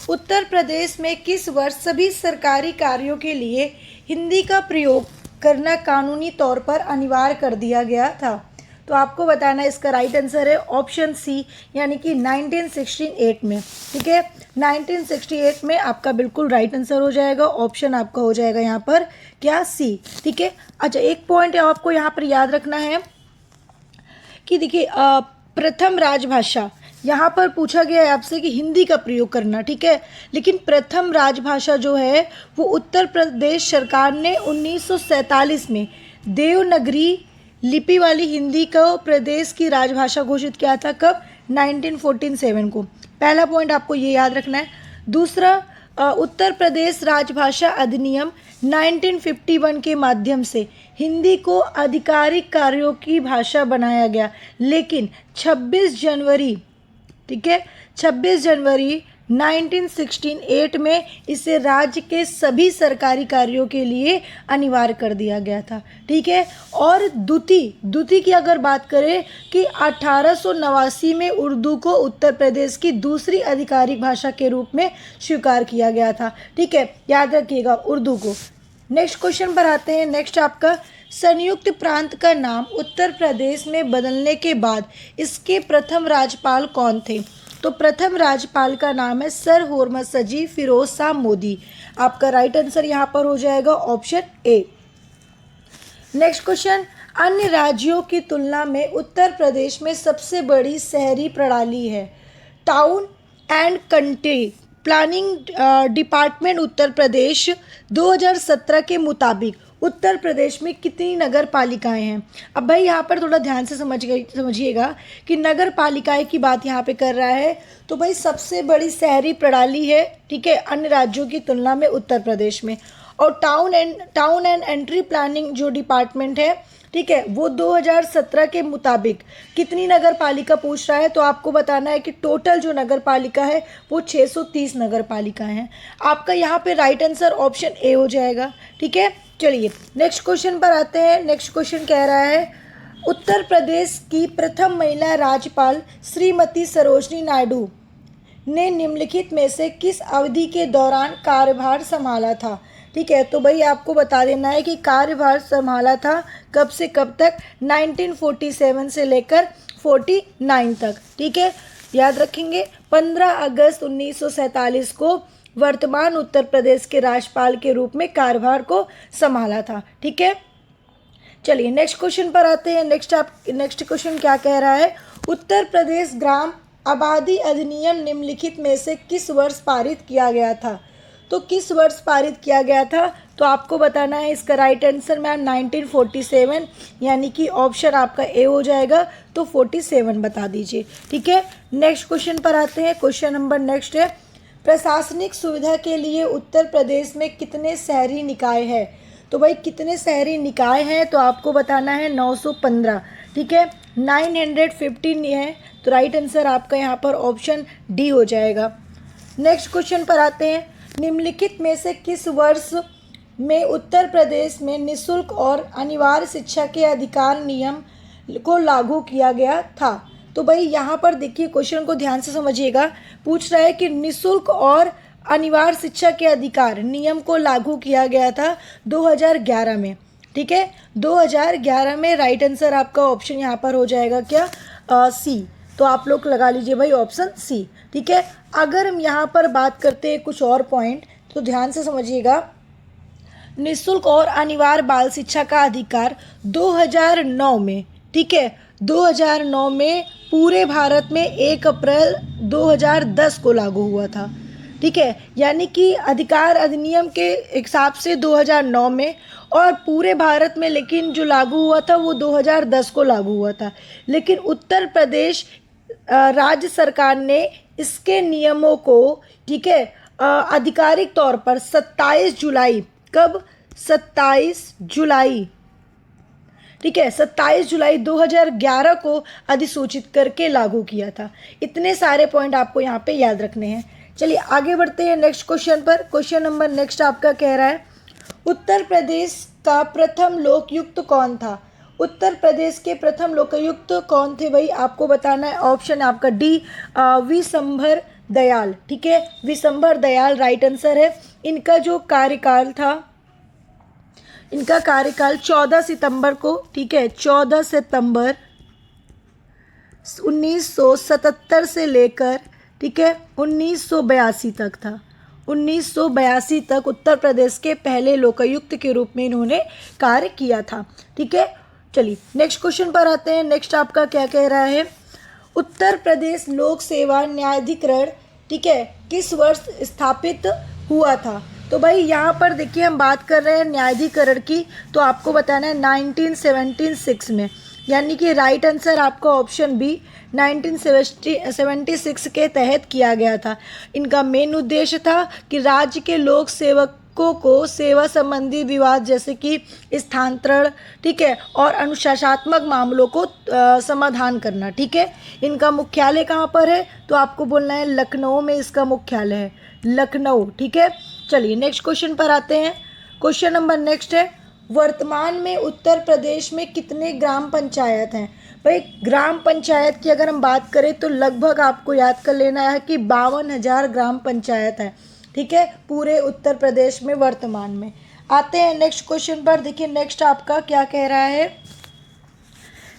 Speaker 1: उत्तर प्रदेश में किस वर्ष सभी सरकारी कार्यों के लिए हिंदी का प्रयोग करना कानूनी तौर पर अनिवार्य कर दिया गया था? तो आपको बताना है, इसका राइट आंसर है ऑप्शन सी, यानी कि 1968 में। ठीक है, 1968 में आपका बिल्कुल राइट आंसर हो जाएगा, ऑप्शन आपका हो जाएगा यहाँ पर क्या? सी। ठीक है, अच्छा एक पॉइंट आपको यहाँ पर याद रखना है कि देखिए, प्रथम राजभाषा यहाँ पर पूछा गया है आपसे कि हिंदी का प्रयोग करना। ठीक है, लेकिन प्रथम राजभाषा जो है वो उत्तर प्रदेश सरकार ने 1947 में देवनागरी लिपि वाली हिंदी को प्रदेश की राजभाषा घोषित किया था। कब? 1947 को। पहला पॉइंट आपको ये याद रखना है। दूसरा, उत्तर प्रदेश राजभाषा अधिनियम 1951 के माध्यम से हिंदी को आधिकारिक कार्यों की भाषा बनाया गया, लेकिन 26 जनवरी 1968 में इसे राज्य के सभी सरकारी कार्यों के लिए अनिवार्य कर दिया गया था। ठीक है, और द्वितीय की अगर बात करें कि 1889 में उर्दू को उत्तर प्रदेश की दूसरी आधिकारिक भाषा के रूप में स्वीकार किया गया था। ठीक है, याद रखिएगा उर्दू को। नेक्स्ट क्वेश्चन पर आते हैं। नेक्स्ट आपका, संयुक्त प्रांत का नाम उत्तर प्रदेश में बदलने के बाद इसके प्रथम राज्यपाल कौन थे? तो प्रथम राज्यपाल का नाम है सर मोहम्मद सजी फिरोज शाह मोदी। आपका राइट आंसर यहाँ पर हो जाएगा ऑप्शन ए। नेक्स्ट क्वेश्चन, अन्य राज्यों की तुलना में उत्तर प्रदेश में सबसे बड़ी शहरी प्रणाली है। Town and country planning department Uttar Pradesh 2017 के मुताबिक उत्तर प्रदेश में कितनी नगर पालिकाएँ हैं? अब भाई यहाँ पर थोड़ा ध्यान से समझिएगा कि नगर पालिकाएँ की बात यहाँ पे कर रहा है, तो भाई सबसे बड़ी शहरी प्रणाली है। ठीक है, अन्य राज्यों की तुलना में उत्तर प्रदेश में। और टाउन एंड एंट्री प्लानिंग जो डिपार्टमेंट है, ठीक है, वो 2017 के मुताबिक कितनी नगर पालिका पूछ रहा है? तो आपको बताना है कि टोटल जो नगर पालिका है वो 630 नगर पालिकाएँ हैं। आपका यहाँ पे राइट आंसर ऑप्शन ए हो जाएगा। ठीक है, चलिए नेक्स्ट क्वेश्चन पर आते हैं। नेक्स्ट क्वेश्चन कह रहा है, उत्तर प्रदेश की प्रथम महिला राज्यपाल श्रीमती सरोजनी नायडू ने निम्नलिखित में से किस अवधि के दौरान कार्यभार संभाला था। ठीक है, तो भाई आपको बता देना है कि कार्यभार संभाला था कब से कब तक, 1947 से लेकर 49 तक। ठीक है, याद रखेंगे। 15 अगस्त 1947 को वर्तमान उत्तर प्रदेश के राज्यपाल के रूप में कार्यभार को संभाला था। ठीक है, चलिए नेक्स्ट क्वेश्चन पर आते हैं। नेक्स्ट क्वेश्चन क्या कह रहा है, उत्तर प्रदेश ग्राम आबादी अधिनियम निम्नलिखित में से किस वर्ष पारित किया गया था। तो किस वर्ष पारित किया गया था, तो आपको बताना है। इसका राइट आंसर मैम 1947, यानी कि ऑप्शन आपका ए हो जाएगा, तो 47 बता दीजिए। ठीक है, नेक्स्ट क्वेश्चन पर आते हैं। क्वेश्चन नंबर नेक्स्ट है, प्रशासनिक सुविधा के लिए उत्तर प्रदेश में कितने शहरी निकाय है। तो भाई कितने शहरी निकाय हैं, तो आपको बताना है 915। ठीक है, 915 है, तो राइट आंसर आपका यहाँ पर ऑप्शन डी हो जाएगा। नेक्स्ट क्वेश्चन पर आते हैं, निम्नलिखित में से किस वर्ष में उत्तर प्रदेश में निःशुल्क और अनिवार्य शिक्षा के अधिकार नियम को लागू किया गया था। तो भाई यहाँ पर देखिए, क्वेश्चन को ध्यान से समझिएगा। पूछ रहा है कि निःशुल्क और अनिवार्य शिक्षा के अधिकार नियम को लागू किया गया था 2011 में। ठीक है, 2011 में राइट आंसर आपका ऑप्शन यहाँ पर हो जाएगा क्या, सी। तो आप लोग लगा लीजिए भाई ऑप्शन सी। ठीक है, अगर हम यहाँ पर बात करते हैं कुछ और पॉइंट, तो ध्यान से समझिएगा। निःशुल्क और अनिवार्य बाल शिक्षा का अधिकार 2009 में, ठीक है, 2009 में पूरे भारत में 1 अप्रैल 2010 को लागू हुआ था। ठीक है, यानी कि अधिकार अधिनियम के हिसाब से 2009 में, और पूरे भारत में लेकिन जो लागू हुआ था वो 2010 को लागू हुआ था। लेकिन उत्तर प्रदेश राज्य सरकार ने इसके नियमों को, ठीक है, आधिकारिक तौर पर 27 जुलाई, कब, 27 जुलाई, ठीक है, 27 जुलाई 2011 को अधिसूचित करके लागू किया था। इतने सारे पॉइंट आपको यहाँ पे याद रखने हैं। चलिए आगे बढ़ते हैं नेक्स्ट क्वेश्चन पर। क्वेश्चन नंबर नेक्स्ट आपका कह रहा है, उत्तर प्रदेश का प्रथम लोकायुक्त कौन था। उत्तर प्रदेश के प्रथम लोकायुक्त कौन थे भाई, आपको बताना है। ऑप्शन आपका डी, विशंभर दयाल। ठीक है, विशंभर दयाल राइट आंसर है। इनका जो कार्यकाल था, इनका कार्यकाल 14 सितंबर को, ठीक है, 14 सितंबर 1977 से लेकर, ठीक है, 1982 तक था। 1982 तक उत्तर प्रदेश के पहले लोकायुक्त के रूप में इन्होंने कार्य किया था। ठीक है, चलिए नेक्स्ट क्वेश्चन पर आते हैं। नेक्स्ट आपका क्या कह रहा है, उत्तर प्रदेश लोक सेवा न्यायाधिकरण, ठीक है, किस वर्ष स्थापित हुआ था। तो भाई यहाँ पर देखिए, हम बात कर रहे हैं न्यायाधिकरण की, तो आपको बताना है 1976 में, यानी कि राइट आंसर आपका ऑप्शन बी 1976 के तहत किया गया था। इनका मेन उद्देश्य था कि राज्य के लोक सेवकों को सेवा संबंधी विवाद जैसे कि स्थानांतरण, ठीक है, और अनुशासनात्मक मामलों को समाधान करना। ठीक है, इनका मुख्यालय कहाँ पर है, तो आपको बोलना है लखनऊ में इसका मुख्यालय है, लखनऊ। ठीक है, चलिए नेक्स्ट क्वेश्चन पर आते हैं। क्वेश्चन नंबर नेक्स्ट है, वर्तमान में उत्तर प्रदेश में कितने ग्राम पंचायत हैं। भाई ग्राम पंचायत की अगर हम बात करें तो लगभग आपको याद कर लेना है कि 52,000 ग्राम पंचायत है। ठीक है, पूरे उत्तर प्रदेश में वर्तमान में। आते हैं नेक्स्ट क्वेश्चन पर। देखिए नेक्स्ट आपका क्या कह रहा है।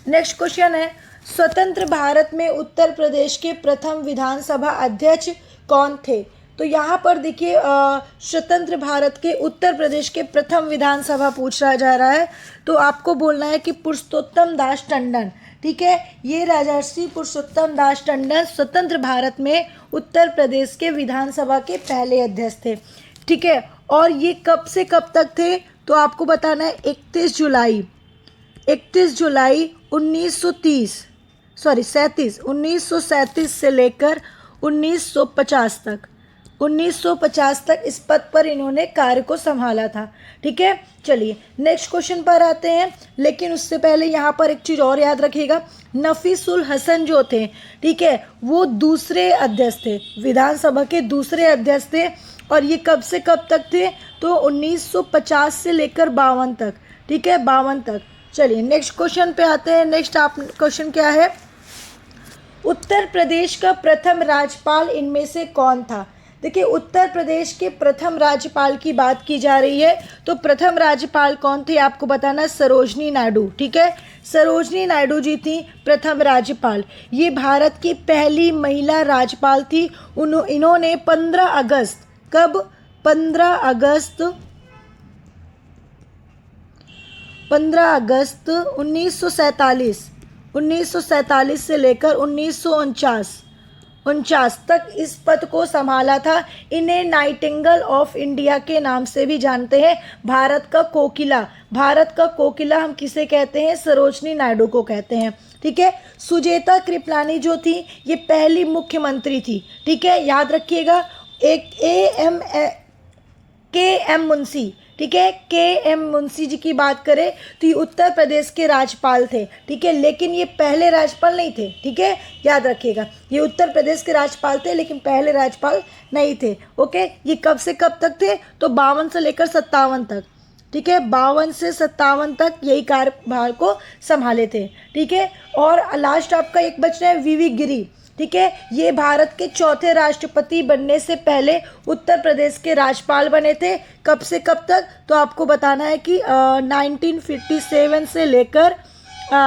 Speaker 1: नेक्स्ट क्वेश्चन है, स्वतंत्र भारत में उत्तर प्रदेश के प्रथम विधानसभा अध्यक्ष कौन थे। तो यहाँ पर देखिए, स्वतंत्र भारत के उत्तर प्रदेश के प्रथम विधानसभा पूछा जा रहा है, तो आपको बोलना है कि पुरुषोत्तम दास टंडन। ठीक है, ये राजर्षि पुरुषोत्तम दास टंडन स्वतंत्र भारत में उत्तर प्रदेश के विधानसभा के पहले अध्यक्ष थे। ठीक है, और ये कब से कब तक थे, तो आपको बताना है 31 जुलाई 1937 से लेकर 1950 तक, 1950 तक इस पद पर इन्होंने कार्य को संभाला था। ठीक है, चलिए नेक्स्ट क्वेश्चन पर आते हैं। लेकिन उससे पहले यहाँ पर एक चीज़ और याद रखिएगा, नफीसुल हसन जो थे, ठीक है, वो दूसरे अध्यक्ष थे, विधानसभा के दूसरे अध्यक्ष थे। और ये कब से कब तक थे, तो 1950 से लेकर 52 तक। ठीक है, 52 तक। चलिए नेक्स्ट क्वेश्चन पे आते हैं। नेक्स्ट आप क्वेश्चन क्या है, उत्तर प्रदेश का प्रथम राज्यपाल इनमें से कौन था? देखिए, उत्तर प्रदेश के प्रथम राज्यपाल की बात की जा रही है, तो प्रथम राज्यपाल कौन थे आपको बताना है, सरोजनी नायडू। ठीक है, सरोजनी नायडू जी थी प्रथम राज्यपाल। ये भारत की पहली महिला राज्यपाल थी। इन्होंने 15 अगस्त, कब? 15 अगस्त 1947 से लेकर 1949 तक इस पद को संभाला था। इन्हें नाइटिंगेल ऑफ इंडिया के नाम से भी जानते हैं। भारत का कोकिला, भारत का कोकिला हम किसे कहते हैं? सरोजनी नायडू को कहते हैं। ठीक है, सुचेता कृपलानी जो थी ये पहली मुख्यमंत्री थी। ठीक है, याद रखिएगा। एक के एम मुंशी, ठीक है, के.एम. मुंशी जी की बात करें तो ये उत्तर प्रदेश के राज्यपाल थे। ठीक है, लेकिन ये पहले राज्यपाल नहीं थे। ठीक है, याद रखिएगा, ये उत्तर प्रदेश के राज्यपाल थे लेकिन पहले राज्यपाल नहीं थे। ओके, ये कब से कब तक थे? तो 52 से लेकर 57 तक। ठीक है, 52 से 57 तक यही कार्यभार को संभाले थे। ठीक है, और लास्ट आपका एक बचना है वी गिरी। ठीक है, ये भारत के चौथे राष्ट्रपति बनने से पहले उत्तर प्रदेश के राज्यपाल बने थे। कब से कब तक? तो आपको बताना है कि 1957 से लेकर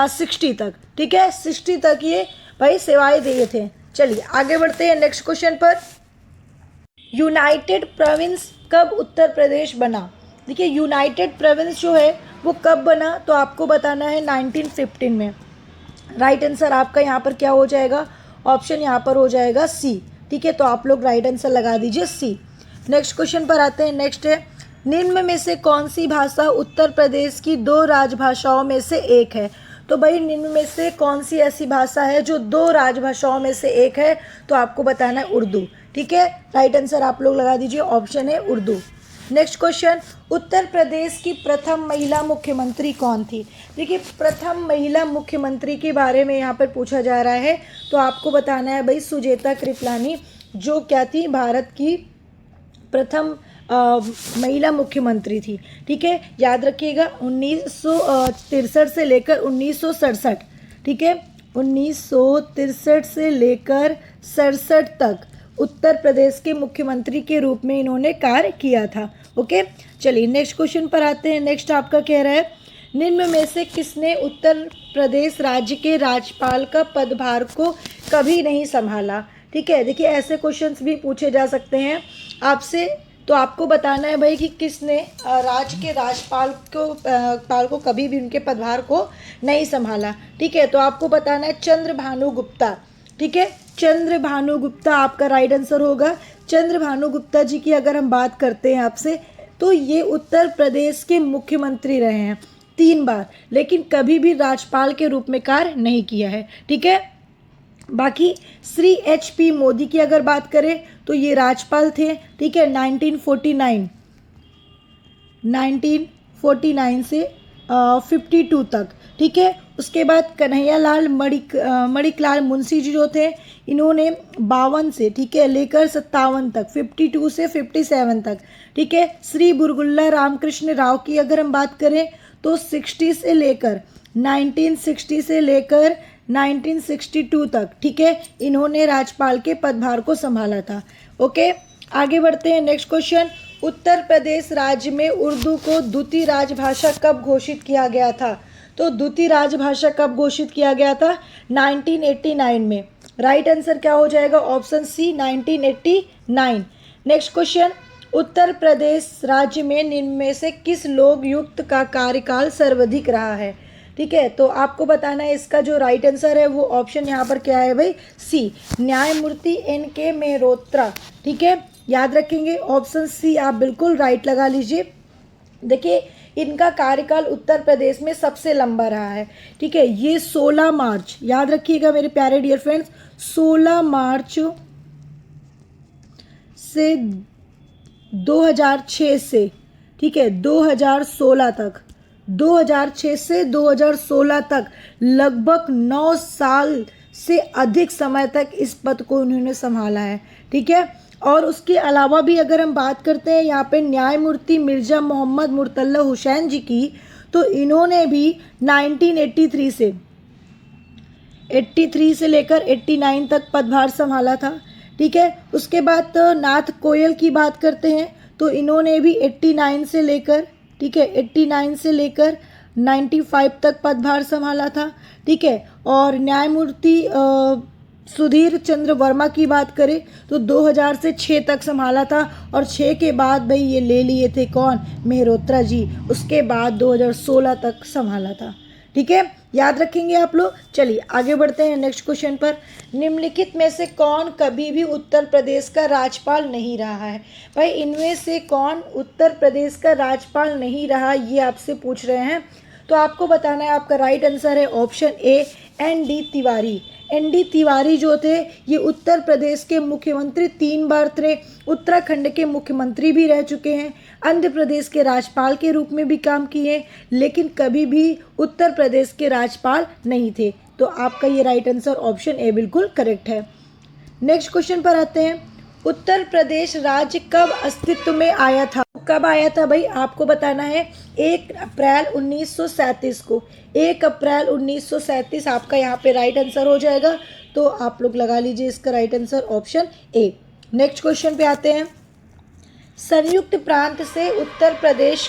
Speaker 1: 60 तक। ठीक है, 60 तक ये भाई सेवाएं दिए थे। चलिए आगे बढ़ते हैं नेक्स्ट क्वेश्चन पर। यूनाइटेड प्रोविंस कब उत्तर प्रदेश बना? देखिए, यूनाइटेड प्रोविंस जो है वो कब बना? तो आपको बताना है 1915 में। राइट आंसर आपका यहाँ पर क्या हो जाएगा? ऑप्शन यहाँ पर हो जाएगा सी। ठीक है, तो आप लोग राइट आंसर लगा दीजिए सी। नेक्स्ट क्वेश्चन पर आते हैं। नेक्स्ट है, निम्न में से कौन सी भाषा उत्तर प्रदेश की 2 राजभाषाओं में से एक है? तो भाई निम्न में से कौन सी ऐसी भाषा है जो 2 राजभाषाओं में से एक है? तो आपको बताना है उर्दू। ठीक है, राइट आंसर आप लोग लगा दीजिए, ऑप्शन है उर्दू। नेक्स्ट क्वेश्चन, उत्तर प्रदेश की प्रथम महिला मुख्यमंत्री कौन थी? देखिए, प्रथम महिला मुख्यमंत्री के बारे में यहाँ पर पूछा जा रहा है, तो आपको बताना है भाई सुचेता कृपलानी, जो क्या थी? भारत की प्रथम महिला मुख्यमंत्री थी। ठीक है, याद रखिएगा 1963 से लेकर 1967। ठीक है, 1963 से लेकर 67 तक उत्तर प्रदेश के मुख्यमंत्री के रूप में इन्होंने कार्य किया था। ओके, चलिए नेक्स्ट क्वेश्चन पर आते हैं। नेक्स्ट आपका कह रहा है, निम्न में से किसने उत्तर प्रदेश राज्य के राज्यपाल का पदभार को कभी नहीं संभाला? ठीक है, देखिए ऐसे क्वेश्चंस भी पूछे जा सकते हैं आपसे, तो आपको बताना है भाई कि किसने राज्य के राज्यपाल को कभी भी उनके पदभार को नहीं संभाला। ठीक है, तो आपको बताना है चंद्रभानु गुप्ता। ठीक है, चंद्रभानु गुप्ता आपका राइट आंसर होगा। चंद्रभानु गुप्ता जी की अगर हम बात करते हैं आपसे, तो ये उत्तर प्रदेश के मुख्यमंत्री रहे हैं 3 बार, लेकिन कभी भी राज्यपाल के रूप में कार्य नहीं किया है। ठीक है, बाकी श्री HP मोदी की अगर बात करें तो ये राज्यपाल थे। ठीक है, 1949 से 52 तक। ठीक है, उसके बाद कन्हैयालाल मणिकलाल मुंशी जी जो थे, इन्होंने 52 से, ठीक है, लेकर 57 तक, 52 से 57 तक। ठीक है, श्री बुरगुल्ला रामकृष्ण राव की अगर हम बात करें तो 1960 से लेकर 1962 तक। ठीक है, इन्होंने राज्यपाल के पदभार को संभाला था। ओके, आगे बढ़ते हैं। नेक्स्ट क्वेश्चन, उत्तर प्रदेश राज्य में उर्दू को द्वितीय राजभाषा कब घोषित किया गया था? तो द्वितीय राजभाषा कब घोषित किया गया था? 1989 में। राइट आंसर क्या हो जाएगा? Option C, 1989। Next question, Uttar Pradesh राज्य में निम्न में से किस लोकयुक्त का कार्यकाल सर्वाधिक रहा है? ठीक है, तो आपको बताना है इसका जो राइट आंसर है वो ऑप्शन यहाँ पर क्या है भाई? सी, न्यायमूर्ति NK मेहरोत्रा। ठीक है, याद रखेंगे, ऑप्शन सी आप बिल्कुल राइट लगा लीजिए। देखिए, इनका कार्यकाल उत्तर प्रदेश में सबसे लंबा रहा है। ठीक है, ये 16 मार्च, याद रखिएगा मेरे प्यारे डियर फ्रेंड्स, 16 मार्च से 2006 से, ठीक है, 2016 तक, 2006 से 2016 तक लगभग 9 साल से अधिक समय तक इस पद को उन्होंने संभाला है। ठीक है, और उसके अलावा भी अगर हम बात करते हैं यहाँ पे न्यायमूर्ति मिर्ज़ा मोहम्मद मुर्तज़ा हुसैन जी की, तो इन्होंने भी 1983 से 83 से लेकर 89 तक पदभार संभाला था। ठीक है, उसके बाद तो नाथ कोयल की बात करते हैं तो इन्होंने भी 89 से लेकर, ठीक है, 89 से लेकर 95 तक पदभार संभाला था। ठीक है, और न्यायमूर्ति सुधीर चंद्र वर्मा की बात करें तो 2000 से 6 तक संभाला था, और 6 के बाद भाई ये ले लिए थे कौन, मेहरोत्रा जी, उसके बाद 2016 तक संभाला था। ठीक है, याद रखेंगे आप लोग। चलिए आगे बढ़ते हैं नेक्स्ट क्वेश्चन पर। निम्नलिखित में से कौन कभी भी उत्तर प्रदेश का राज्यपाल नहीं रहा है? भाई इनमें से कौन उत्तर प्रदेश का राज्यपाल नहीं रहा, ये आपसे पूछ रहे हैं। तो आपको बताना है, आपका राइट आंसर है option A, ND. Tiwari. ND. Tiwari जो थे ये उत्तर प्रदेश के मुख्यमंत्री 3 बार थे, उत्तराखंड के मुख्यमंत्री भी रह चुके हैं, आंध्र प्रदेश के राज्यपाल के रूप में भी काम किए, लेकिन कभी भी उत्तर प्रदेश के राज्यपाल नहीं थे। तो आपका ये राइट आंसर ऑप्शन ए बिल्कुल करेक्ट है। नेक्स्ट क्वेश्चन पर आते हैं। उत्तर प्रदेश राज्य कब अस्तित्व में आया था? कब आया था भाई, आपको बताना है 1 अप्रैल 1937 को। 1 अप्रैल 1937 आपका यहाँ पे राइट आंसर हो जाएगा। तो आप लोग लगा लीजिए इसका right answer option A. Next question पे आते हैं। संयुक्त प्रांत से उत्तर प्रदेश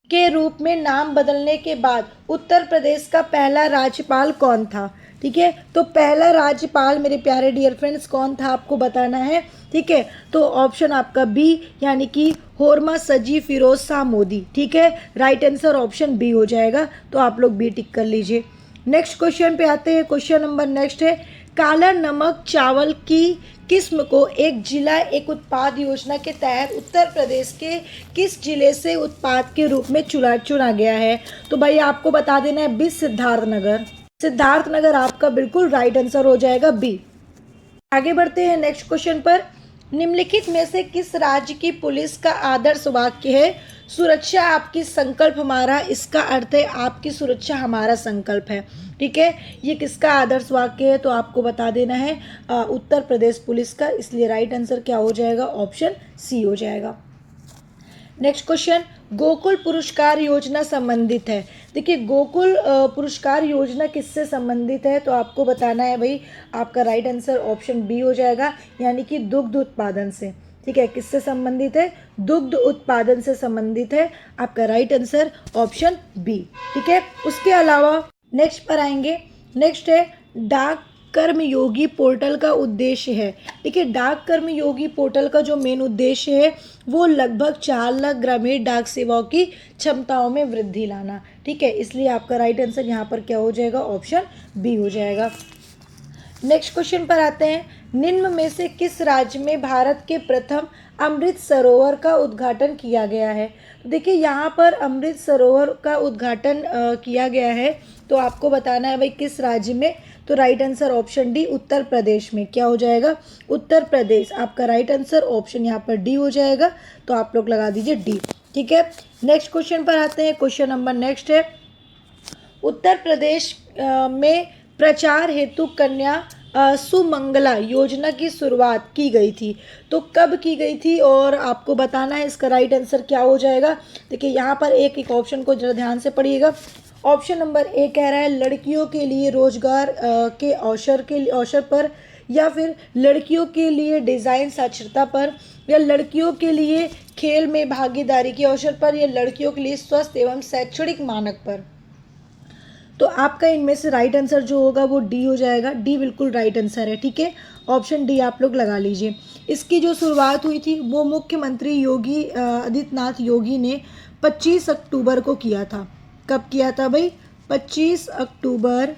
Speaker 1: के रूप में नाम बदलने के बाद उत्तर प्रदेश का पहला राज्यपाल कौन था? ठीक है, तो पहला राज्यपाल मेरे प्यारे डियर फ्रेंड्स कौन था आपको बताना है। ठीक है, तो ऑप्शन आपका बी, यानी कि होरमा सजी फिरोज शाह मोदी। ठीक है, राइट आंसर ऑप्शन बी हो जाएगा। तो आप लोग बी टिक कर लीजिए। नेक्स्ट क्वेश्चन पे आते हैं। क्वेश्चन नंबर नेक्स्ट है, काला नमक चावल की किस्म को एक जिला एक उत्पाद योजना के तहत उत्तर प्रदेश के किस जिले से उत्पाद के रूप में चुना गया है? तो भाई आपको बता देना है बी, सिद्धार्थनगर। सिद्धार्थनगर आपका बिल्कुल राइट आंसर हो जाएगा बी। आगे बढ़ते हैं नेक्स्ट क्वेश्चन पर। निम्नलिखित में से किस राज्य की पुलिस का आदर्श वाक्य है, सुरक्षा आपकी संकल्प हमारा? इसका अर्थ है आपकी सुरक्षा हमारा संकल्प है। ठीक है, ये किसका आदर्श वाक्य है? तो आपको बता देना है उत्तर प्रदेश पुलिस का। इसलिए राइट आंसर क्या हो जाएगा, ऑप्शन सी हो जाएगा। नेक्स्ट क्वेश्चन, गोकुल पुरस्कार योजना संबंधित है। देखिए गोकुल पुरस्कार योजना किससे संबंधित है? तो आपको बताना है भाई, आपका राइट आंसर ऑप्शन बी हो जाएगा, यानी कि दुग्ध उत्पादन से। ठीक है, किससे संबंधित है? दुग्ध उत्पादन से संबंधित है। आपका राइट आंसर ऑप्शन बी। ठीक है, उसके अलावा नेक्स्ट पर आएंगे। नेक्स्ट है, डाक कर्मयोगी पोर्टल का उद्देश्य है। देखिए डाक कर्मयोगी पोर्टल का जो मेन उद्देश्य है वो लगभग 4 लाख ग्रामीण डाक सेवाओं की क्षमताओं में वृद्धि लाना। ठीक है, इसलिए आपका राइट आंसर यहाँ पर क्या हो जाएगा, ऑप्शन बी हो जाएगा। नेक्स्ट क्वेश्चन पर आते हैं। निम्न में से किस राज्य में भारत के प्रथम अमृत सरोवर का उद्घाटन किया गया है? तो देखिए यहाँ पर अमृत सरोवर का उद्घाटन किया गया है। तो आपको बताना है भाई किस राज्य में। तो राइट आंसर ऑप्शन डी, उत्तर प्रदेश में। क्या हो जाएगा, उत्तर प्रदेश। आपका राइट आंसर ऑप्शन यहाँ पर डी हो जाएगा। तो आप लोग लगा दीजिए डी। ठीक है, नेक्स्ट क्वेश्चन पर आते हैं। क्वेश्चन नंबर नेक्स्ट है, उत्तर प्रदेश में प्रचार हेतु कन्या सुमंगला योजना की शुरुआत की गई थी। तो कब की गई थी और आपको बताना है इसका राइट आंसर क्या हो जाएगा। देखिए यहाँ पर एक एक ऑप्शन को जरा ध्यान से पढ़िएगा। ऑप्शन नंबर ए कह रहा है लड़कियों के लिए रोजगार के अवसर पर, या फिर लड़कियों के लिए डिज़ाइन साक्षरता पर, या लड़कियों के लिए खेल में भागीदारी के अवसर पर, या लड़कियों के लिए स्वस्थ एवं शैक्षणिक मानक पर। तो आपका इनमें से राइट आंसर जो होगा वो डी हो जाएगा। डी बिल्कुल राइट आंसर है। ठीक है, ऑप्शन डी आप लोग लगा लीजिए। इसकी जो शुरुआत हुई थी वो मुख्यमंत्री योगी आदित्यनाथ योगी ने 25 अक्टूबर को किया था। कब किया था भाई, 25 अक्टूबर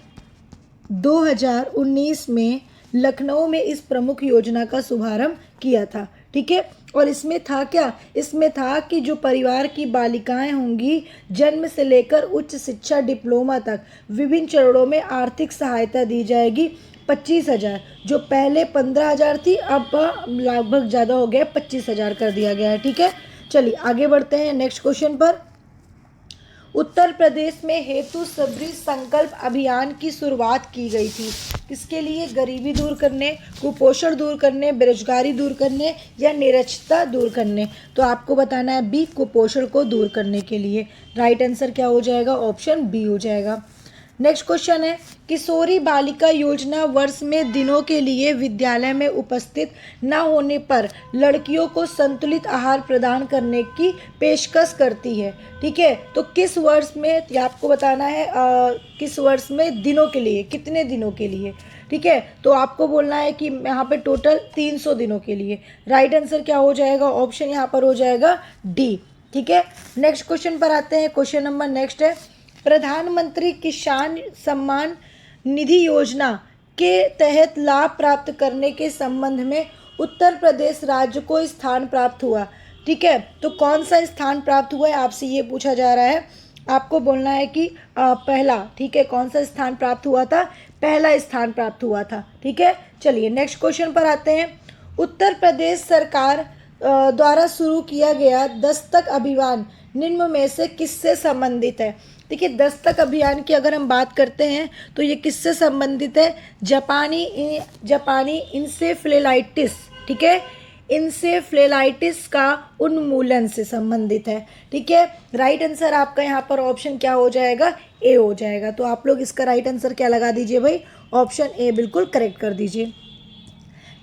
Speaker 1: 2019 में लखनऊ में इस प्रमुख योजना का शुभारंभ किया था। ठीक है, और इसमें था क्या, इसमें था कि जो परिवार की बालिकाएं होंगी जन्म से लेकर उच्च शिक्षा डिप्लोमा तक विभिन्न चरणों में आर्थिक सहायता दी जाएगी। 25,000 जो पहले 15,000 थी, अब लगभग ज़्यादा हो गया, 25,000 कर दिया गया है। ठीक है, चलिए आगे बढ़ते हैं नेक्स्ट क्वेश्चन पर। उत्तर प्रदेश में हेतु सबरी संकल्प अभियान की शुरुआत की गई थी। किसके लिए, गरीबी दूर करने, कुपोषण दूर करने, बेरोजगारी दूर करने, या निरक्षरता दूर करने। तो आपको बताना है बी, कुपोषण को दूर करने के लिए। राइट आंसर क्या हो जाएगा, ऑप्शन बी हो जाएगा। नेक्स्ट क्वेश्चन है, किशोरी बालिका योजना वर्ष में दिनों के लिए विद्यालय में उपस्थित न होने पर लड़कियों को संतुलित आहार प्रदान करने की पेशकश करती है। ठीक है, तो किस वर्ष में, ये आपको बताना है किस वर्ष में, दिनों के लिए, कितने दिनों के लिए। ठीक है, तो आपको बोलना है कि यहाँ पे टोटल 300 दिनों के लिए। राइट आंसर क्या हो जाएगा, ऑप्शन यहाँ पर हो जाएगा डी। ठीक है, नेक्स्ट क्वेश्चन पर आते हैं। क्वेश्चन नंबर नेक्स्ट है, प्रधानमंत्री किसान सम्मान निधि योजना के तहत लाभ प्राप्त करने के संबंध में उत्तर प्रदेश राज्य को स्थान प्राप्त हुआ। ठीक है, तो कौन सा स्थान प्राप्त हुआ है, आपसे ये पूछा जा रहा है। आपको बोलना है कि पहला। ठीक है, कौन सा स्थान प्राप्त हुआ था, पहला स्थान प्राप्त हुआ था। ठीक है, चलिए नेक्स्ट क्वेश्चन पर आते हैं। उत्तर प्रदेश सरकार द्वारा शुरू किया गया दस्तक अभियान निम्न में से किससे संबंधित है। देखिए, दस्तक अभियान की अगर हम बात करते हैं तो ये किससे संबंधित है, जापानी इंसेफ्लेलाइटिस। ठीक है, इंसेफ्लेलाइटिस का उन्मूलन से संबंधित है। ठीक है, राइट आंसर आपका यहाँ पर ऑप्शन क्या हो जाएगा, ए हो जाएगा। तो आप लोग इसका राइट आंसर क्या लगा दीजिए भाई, ऑप्शन ए बिल्कुल करेक्ट कर दीजिए।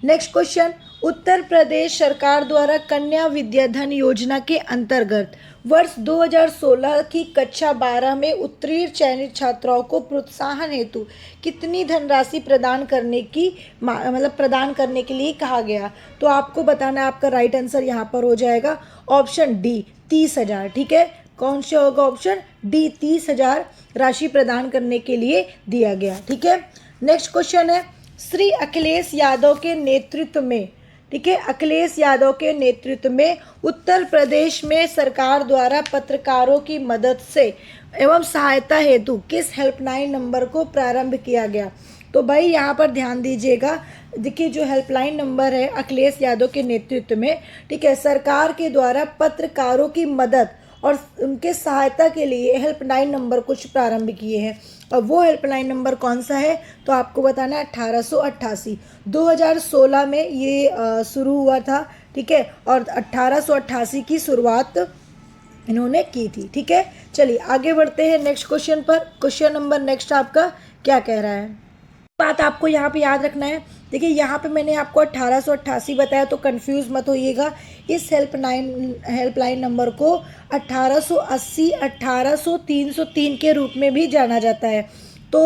Speaker 1: नेक्स्ट क्वेश्चन, उत्तर प्रदेश सरकार द्वारा कन्या विद्याधन योजना के अंतर्गत वर्ष 2016 की कक्षा 12 में उत्तीर्ण चयनित छात्राओं को प्रोत्साहन हेतु कितनी धनराशि प्रदान करने के लिए कहा गया। तो आपको बताना है, आपका राइट आंसर यहाँ पर हो जाएगा ऑप्शन डी, 30,000। ठीक है, कौन सा होगा, ऑप्शन डी, 30,000 राशि प्रदान करने के लिए दिया गया। ठीक है, नेक्स्ट क्वेश्चन है, श्री अखिलेश यादव के नेतृत्व में, ठीक है, अखिलेश यादव के नेतृत्व में उत्तर प्रदेश में सरकार द्वारा पत्रकारों की मदद से एवं सहायता हेतु किस हेल्पलाइन नंबर को प्रारंभ किया गया। तो भाई यहाँ पर ध्यान दीजिएगा, देखिए जो हेल्पलाइन नंबर है अखिलेश यादव के नेतृत्व में, ठीक है, सरकार के द्वारा पत्रकारों की मदद और उनके सहायता के लिए हेल्पलाइन नंबर कुछ प्रारंभ किए हैं। और वो हेल्पलाइन नंबर कौन सा है, तो आपको बताना है 1888। 2016 में ये शुरू हुआ था। ठीक है, और 1888 की शुरुआत इन्होंने की थी। ठीक है, चलिए आगे बढ़ते हैं नेक्स्ट क्वेश्चन पर। क्वेश्चन नंबर नेक्स्ट आपका क्या कह रहा है, बात आपको यहाँ पे याद रखना है। देखिए, यहाँ पे मैंने आपको 1888 बताया, तो कंफ्यूज मत होइएगा। इस हेल्पलाइन नंबर को 1880, 1800, 303 के रूप में भी जाना जाता है। तो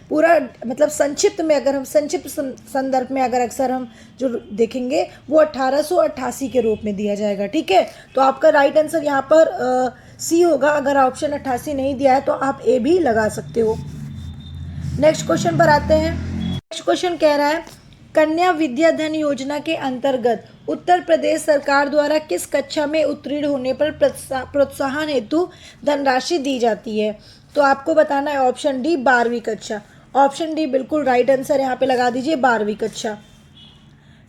Speaker 1: पूरा मतलब संक्षिप्त में, अगर हम संक्षिप्त संदर्भ में अगर अक्सर हम जो देखेंगे वो 1888 के रूप में दिया जाएगा। ठीक है, तो आपका राइट आंसर यहाँ पर सी होगा। अगर ऑप्शन 88 नहीं दिया है तो आप ए भी लगा सकते हो। नेक्स्ट क्वेश्चन पर आते हैं। नेक्स्ट क्वेश्चन कह रहा है, कन्या विद्याधन योजना के अंतर्गत उत्तर प्रदेश सरकार द्वारा किस कक्षा में उत्तीर्ण होने पर प्रोत्साहन हेतु धनराशि दी जाती है। तो आपको बताना है ऑप्शन डी, 12वीं कक्षा। ऑप्शन डी बिल्कुल राइट आंसर यहाँ पे लगा दीजिए, 12वीं कक्षा।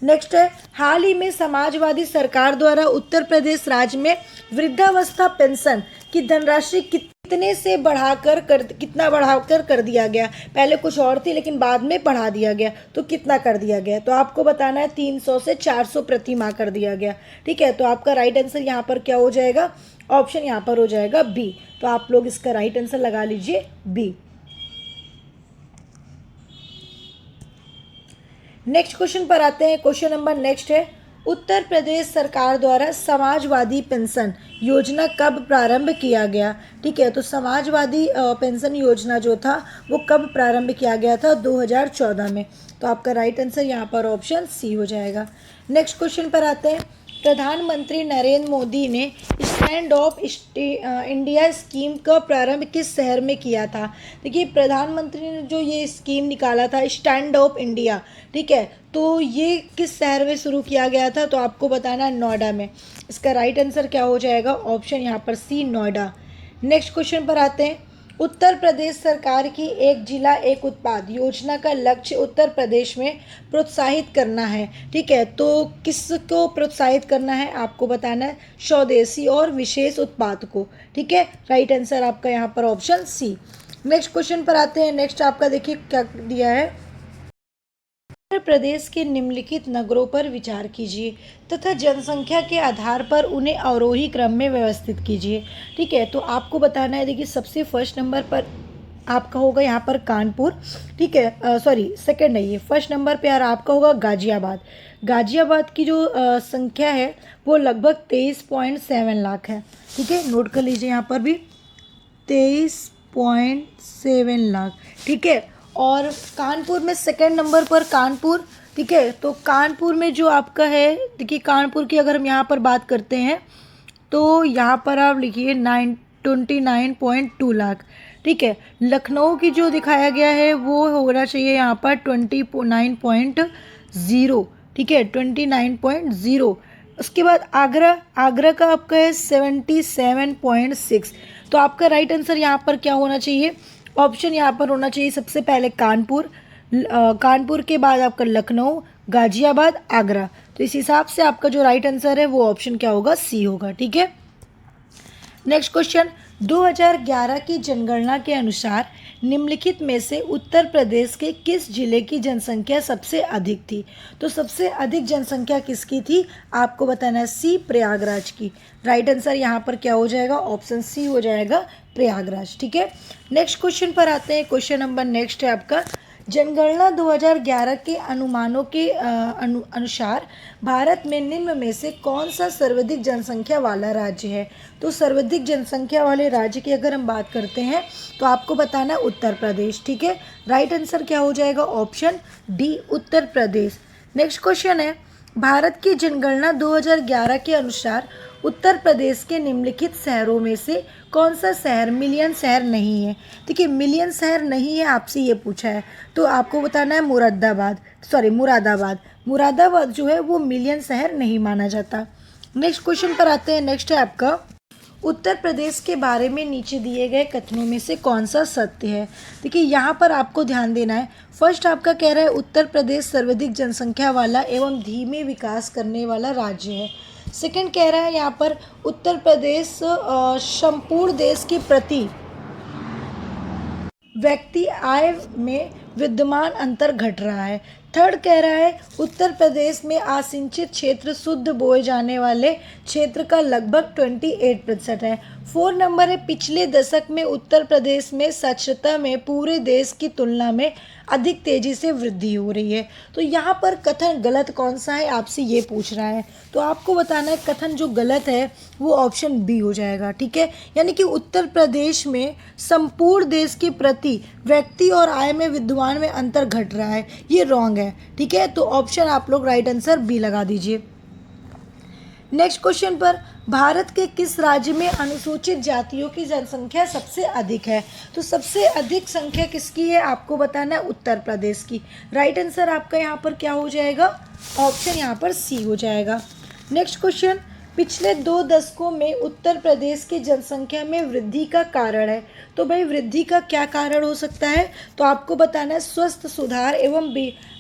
Speaker 1: नेक्स्ट है, हाल ही में समाजवादी सरकार द्वारा उत्तर प्रदेश राज्य में वृद्धावस्था पेंशन की धनराशि कितना बढ़ाकर कर दिया गया। पहले कुछ और थी लेकिन बाद में बढ़ा दिया गया, तो कितना कर दिया गया। तो आपको बताना है 300 से 400 प्रति माह कर दिया गया। ठीक है, तो आपका राइट आंसर यहाँ पर क्या हो जाएगा, ऑप्शन यहाँ पर हो जाएगा बी। तो आप लोग इसका राइट आंसर लगा लीजिए बी। नेक्स्ट क्वेश्चन पर आते हैं। क्वेश्चन नंबर नेक्स्ट है, उत्तर प्रदेश सरकार द्वारा समाजवादी पेंशन योजना कब प्रारंभ किया गया। ठीक है, तो समाजवादी पेंशन योजना जो था वो कब प्रारंभ किया गया था, 2014 में। तो आपका राइट आंसर यहाँ पर ऑप्शन सी हो जाएगा। नेक्स्ट क्वेश्चन पर आते हैं, प्रधानमंत्री नरेंद्र मोदी ने स्टैंड अप इंडिया स्कीम का प्रारंभ किस शहर में किया था। देखिए, प्रधानमंत्री ने जो ये स्कीम निकाला था स्टैंड अप इंडिया, ठीक है, तो ये किस शहर में शुरू किया गया था। तो आपको बताना है नोएडा में। इसका राइट आंसर क्या हो जाएगा, ऑप्शन यहाँ पर सी, नोएडा। नेक्स्ट क्वेश्चन पर आते हैं, उत्तर प्रदेश सरकार की एक जिला एक उत्पाद योजना का लक्ष्य उत्तर प्रदेश में प्रोत्साहित करना है। ठीक है, तो किसको प्रोत्साहित करना है, आपको बताना है स्वदेशी और विशेष उत्पाद को। ठीक है, राइट आंसर आपका यहाँ पर ऑप्शन सी। नेक्स्ट क्वेश्चन पर आते हैं। नेक्स्ट आपका देखिए क्या दिया है, उत्तर प्रदेश के निम्नलिखित नगरों पर विचार कीजिए तथा जनसंख्या के आधार पर उन्हें अवरोही क्रम में व्यवस्थित कीजिए। ठीक है, तो आपको बताना है, देखिए सबसे फर्स्ट नंबर पर आपका होगा यहाँ पर कानपुर, ठीक है, सॉरी सेकंड नहीं है, फर्स्ट नंबर पे यार आपका होगा गाजियाबाद। गाजियाबाद की जो संख्या है वो लगभग 23.7 लाख है, ठीक है, नोट कर लीजिए यहाँ पर भी 23.7 लाख, ठीक है। और कानपुर में सेकंड नंबर पर कानपुर, ठीक है, तो कानपुर में जो आपका है, देखिए कानपुर की अगर हम यहाँ पर बात करते हैं तो यहाँ पर आप लिखिए 29.2 लाख, ठीक है। लखनऊ की जो दिखाया गया है वो होना चाहिए यहाँ पर 29.0, ठीक है, 29.0। उसके बाद आगरा, आगरा का आपका है 77.6। तो आपका राइट आंसर यहाँ पर क्या होना चाहिए, ऑप्शन यहाँ पर होना चाहिए सबसे पहले कानपुर, कानपुर के बाद आपका लखनऊ, गाजियाबाद, आगरा। तो इस हिसाब से आपका जो राइट आंसर है वो ऑप्शन क्या होगा, सी होगा, ठीक है। नेक्स्ट क्वेश्चन, 2011 की जनगणना के अनुसार निम्नलिखित में से उत्तर प्रदेश के किस जिले की जनसंख्या सबसे अधिक थी। तो सबसे अधिक जनसंख्या किसकी थी, आपको बताना है, सी प्रयागराज की। राइट आंसर यहाँ पर क्या हो जाएगा, ऑप्शन सी हो जाएगा, प्रयागराज, ठीक है। नेक्स्ट क्वेश्चन पर आते हैं। क्वेश्चन नंबर नेक्स्ट है आपका, जनगणना 2011 के अनुमानों के अनुसार भारत में निम्न में से कौन सा सर्वाधिक जनसंख्या वाला राज्य है। तो सर्वाधिक जनसंख्या वाले राज्य की अगर हम बात करते हैं तो आपको बताना है उत्तर प्रदेश, ठीक है। राइट आंसर क्या हो जाएगा, option D, Uttar Pradesh. Next question है, भारत की जनगणना 2011 के अनुसार उत्तर प्रदेश के निम्नलिखित शहरों में से कौन सा शहर मिलियन शहर नहीं है। देखिए मिलियन शहर नहीं है, आपसे ये पूछा है, तो आपको बताना है मुरादाबाद। मुरादाबाद जो है वो मिलियन शहर नहीं माना जाता। नेक्स्ट क्वेश्चन पर आते हैं। नेक्स्ट है आपका, उत्तर प्रदेश के बारे में नीचे दिए गए कथनों में से कौन सा सत्य है। देखिए यहाँ पर आपको ध्यान देना है। फर्स्ट आपका कह रहा है उत्तर प्रदेश सर्वाधिक जनसंख्या वाला एवं धीमे विकास करने वाला राज्य है। सेकंड कह रहा है यहाँ पर उत्तर प्रदेश संपूर्ण देश के प्रति व्यक्ति आय में विद्यमान अंतर घट रहा है। थर्ड कह रहा है उत्तर प्रदेश में आसिंचित क्षेत्र शुद्ध बोए जाने वाले क्षेत्र का लगभग 28% है। 4 नंबर है, पिछले दशक में उत्तर प्रदेश में साक्षरता में पूरे देश की तुलना में अधिक तेजी से वृद्धि हो रही है। तो यहाँ पर कथन गलत कौन सा है, आपसे ये पूछ रहा है, तो आपको बताना है कथन जो गलत है वो ऑप्शन बी हो जाएगा, ठीक है। यानी कि उत्तर प्रदेश में संपूर्ण देश के प्रति व्यक्ति और आय में विद्यमान में अंतर घट रहा है, ये रॉन्ग है, ठीक है। तो ऑप्शन आप लोग राइट आंसर बी लगा दीजिए। नेक्स्ट क्वेश्चन पर, भारत के किस राज्य में अनुसूचित जातियों की जनसंख्या सबसे अधिक है। तो सबसे अधिक संख्या किसकी है, आपको बताना है उत्तर प्रदेश की। राइट आंसर आपका यहाँ पर क्या हो जाएगा, ऑप्शन यहाँ पर सी हो जाएगा। नेक्स्ट क्वेश्चन, पिछले 2 दशकों में उत्तर प्रदेश की जनसंख्या में वृद्धि का कारण है। तो भाई वृद्धि का क्या कारण हो सकता है, तो आपको बताना है स्वास्थ्य सुधार एवं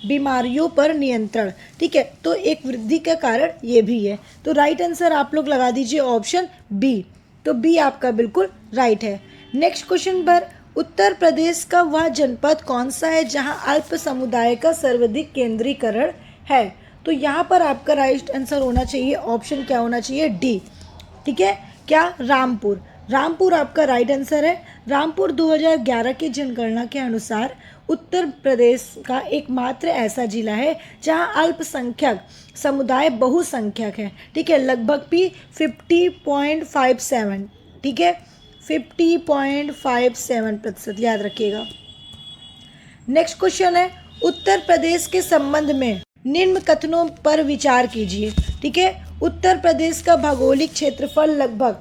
Speaker 1: बीमारियों पर नियंत्रण, ठीक है। तो एक वृद्धि का कारण ये भी है, तो राइट आंसर आप लोग लगा दीजिए ऑप्शन बी। तो बी आपका बिल्कुल राइट है। नेक्स्ट क्वेश्चन पर, उत्तर प्रदेश का वह जनपद कौन सा है जहां अल्प समुदाय का सर्वाधिक केंद्रीकरण है। तो यहाँ पर आपका राइट आंसर होना चाहिए, ऑप्शन क्या होना चाहिए, डी, ठीक है। क्या, रामपुर। रामपुर आपका राइट आंसर है। रामपुर 2011 की जनगणना के अनुसार उत्तर प्रदेश का एकमात्र ऐसा जिला है जहां अल्पसंख्यक समुदाय बहुसंख्यक है, ठीक है, लगभग भी 50.57, ठीक है, 50.57%, याद रखिएगा। नेक्स्ट क्वेश्चन है, उत्तर प्रदेश के संबंध में निम्न कथनों पर विचार कीजिए, ठीक है। उत्तर प्रदेश का भौगोलिक क्षेत्रफल लगभग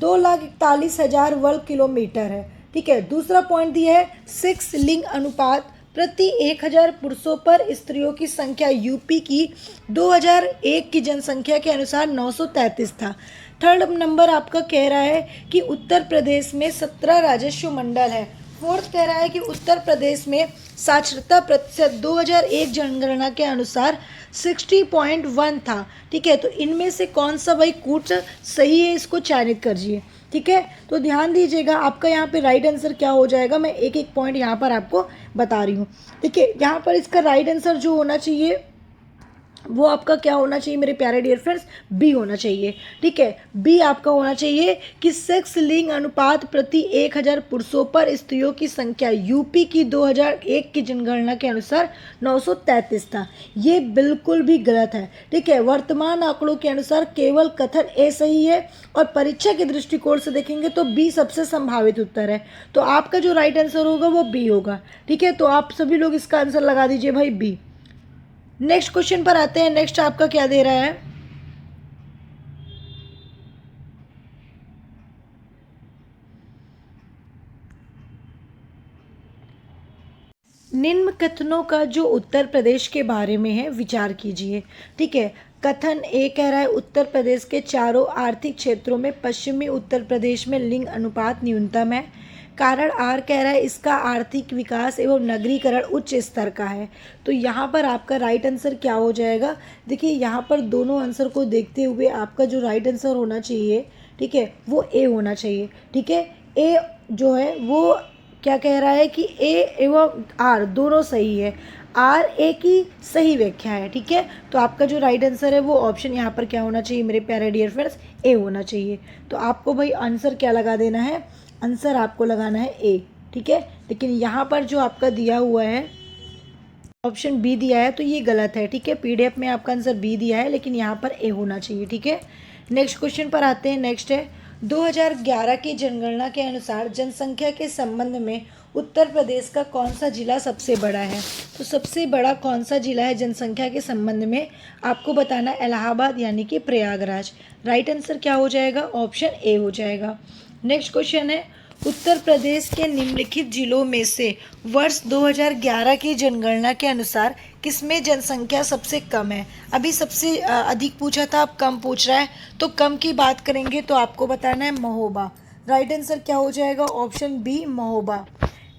Speaker 1: 2,41,000 वर्ग किलोमीटर है, ठीक है। दूसरा पॉइंट दिया है 6 लिंग अनुपात प्रति 1000 पुरुषों पर स्त्रियों की संख्या यूपी की 2001 की जनसंख्या के अनुसार 933 था। थर्ड नंबर आपका कह रहा है कि उत्तर प्रदेश में 17 राजस्व मंडल है। फोर्थ कह रहा है कि उत्तर प्रदेश में साक्षरता प्रतिशत 2001 जनगणना के अनुसार 60.1 था, ठीक है। तो इनमें से कौन सा भाई कूट सही है, इसको चयनित करिए, ठीक है। तो ध्यान दीजिएगा, आपका यहाँ पे राइट आंसर क्या हो जाएगा, मैं एक एक पॉइंट यहाँ पर आपको बता रही हूँ। देखिए यहाँ पर इसका राइट आंसर जो होना चाहिए वो आपका क्या होना चाहिए मेरे प्यारे डियर फ्रेंड्स, बी होना चाहिए। ठीक है, बी आपका होना चाहिए कि सेक्स लिंग अनुपात प्रति 1000 पुरुषों पर स्त्रियों की संख्या यूपी की 2001 की जनगणना के अनुसार 933 था। ये बिल्कुल भी गलत है। ठीक है, वर्तमान आंकड़ों के अनुसार केवल कथन ए सही है और परीक्षा के दृष्टिकोण से देखेंगे तो बी सबसे संभावित उत्तर है। तो आपका जो राइट आंसर होगा वो बी होगा। ठीक है, तो आप सभी लोग इसका आंसर लगा दीजिए भाई बी। नेक्स्ट क्वेश्चन पर आते हैं। नेक्स्ट आपका क्या दे रहा है, निम्न कथनों का जो उत्तर प्रदेश के बारे में है विचार कीजिए। ठीक है, कथन ए कह रहा है उत्तर प्रदेश के चारों आर्थिक क्षेत्रों में पश्चिमी उत्तर प्रदेश में लिंग अनुपात न्यूनतम है। कारण आर कह रहा है इसका आर्थिक विकास एवं नगरीकरण उच्च स्तर का है। तो यहाँ पर आपका राइट आंसर क्या हो जाएगा, देखिए यहाँ पर दोनों आंसर को देखते हुए आपका जो राइट आंसर होना चाहिए, ठीक है, वो ए होना चाहिए। ठीक है, ए जो है वो क्या कह रहा है कि ए एवं आर दोनों सही है, आर ए की सही व्याख्या है। ठीक है, तो आपका जो राइट आंसर है वो ऑप्शन यहाँ पर क्या होना चाहिए मेरे प्यारे डियर फ्रेंड्स, ए होना चाहिए। तो आपको भाई आंसर क्या लगा देना है, आंसर आपको लगाना है ए। ठीक है, लेकिन यहाँ पर जो आपका दिया हुआ है ऑप्शन बी दिया है तो ये गलत है। ठीक है, पीडीएफ में आपका आंसर बी दिया है लेकिन यहाँ पर ए होना चाहिए। ठीक है, नेक्स्ट क्वेश्चन पर आते हैं। नेक्स्ट है 2011 की जनगणना के अनुसार जनसंख्या के संबंध में उत्तर प्रदेश का कौन सा जिला सबसे बड़ा है। तो सबसे बड़ा कौन सा जिला है जनसंख्या के संबंध में, आपको बताना इलाहाबाद यानी कि प्रयागराज। राइट आंसर क्या हो जाएगा, ऑप्शन ए हो जाएगा। नेक्स्ट क्वेश्चन है उत्तर प्रदेश के निम्नलिखित जिलों में से वर्ष 2011 की जनगणना के अनुसार किसमें जनसंख्या सबसे कम है। अभी सबसे अधिक पूछा था, अब कम पूछ रहा है, तो कम की बात करेंगे तो आपको बताना है महोबा। राइट आंसर क्या हो जाएगा, option B Mahoba.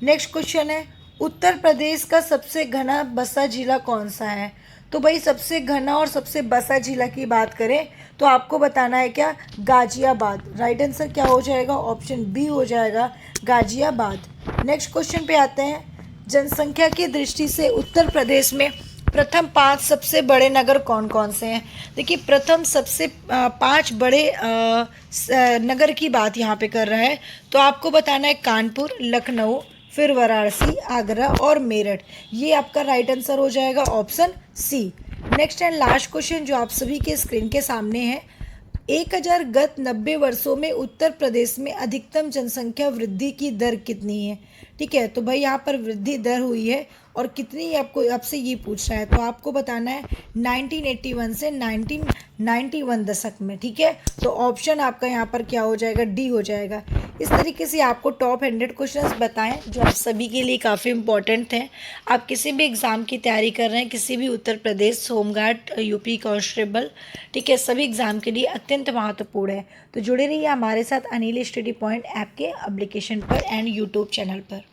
Speaker 1: Next question है उत्तर प्रदेश का सबसे घना बसा जिला कौन सा है। तो भाई सबसे घना और सबसे बसा जिला की बात करें तो आपको बताना है क्या, गाजियाबाद। राइट आंसर क्या हो जाएगा, ऑप्शन बी हो जाएगा गाजियाबाद। नेक्स्ट क्वेश्चन पे आते हैं। जनसंख्या की दृष्टि से उत्तर प्रदेश में प्रथम 5 सबसे बड़े नगर कौन कौन से हैं। देखिए प्रथम सबसे 5 बड़े नगर की बात यहाँ पे कर रहा है, तो आपको बताना है कानपुर, लखनऊ, फिर वाराणसी, आगरा और मेरठ। ये आपका राइट आंसर हो जाएगा option C. Next and last question जो आप सभी के स्क्रीन के सामने है, 1000 गत 90 वर्षों में उत्तर प्रदेश में अधिकतम जनसंख्या वृद्धि की दर कितनी है। ठीक है, तो भाई यहाँ पर वृद्धि दर हुई है और कितनी आपको आपसे ये पूछ रहा है, तो आपको बताना है 1981 से 1991 दशक में। ठीक है, तो ऑप्शन आपका यहाँ पर क्या हो जाएगा, डी हो जाएगा। इस तरीके से आपको टॉप 100 क्वेश्चंस बताएं जो आप सभी के लिए काफ़ी इंपॉर्टेंट थे। आप किसी भी एग्ज़ाम की तैयारी कर रहे हैं, किसी भी Uttar Pradesh, home guard, UP constable, ठीक है, सभी एग्ज़ाम के लिए अत्यंत महत्वपूर्ण है। तो जुड़े रहिए हमारे साथ अनिल स्टडी पॉइंट ऐप के एप्लीकेशन पर एंड यूट्यूब चैनल पर।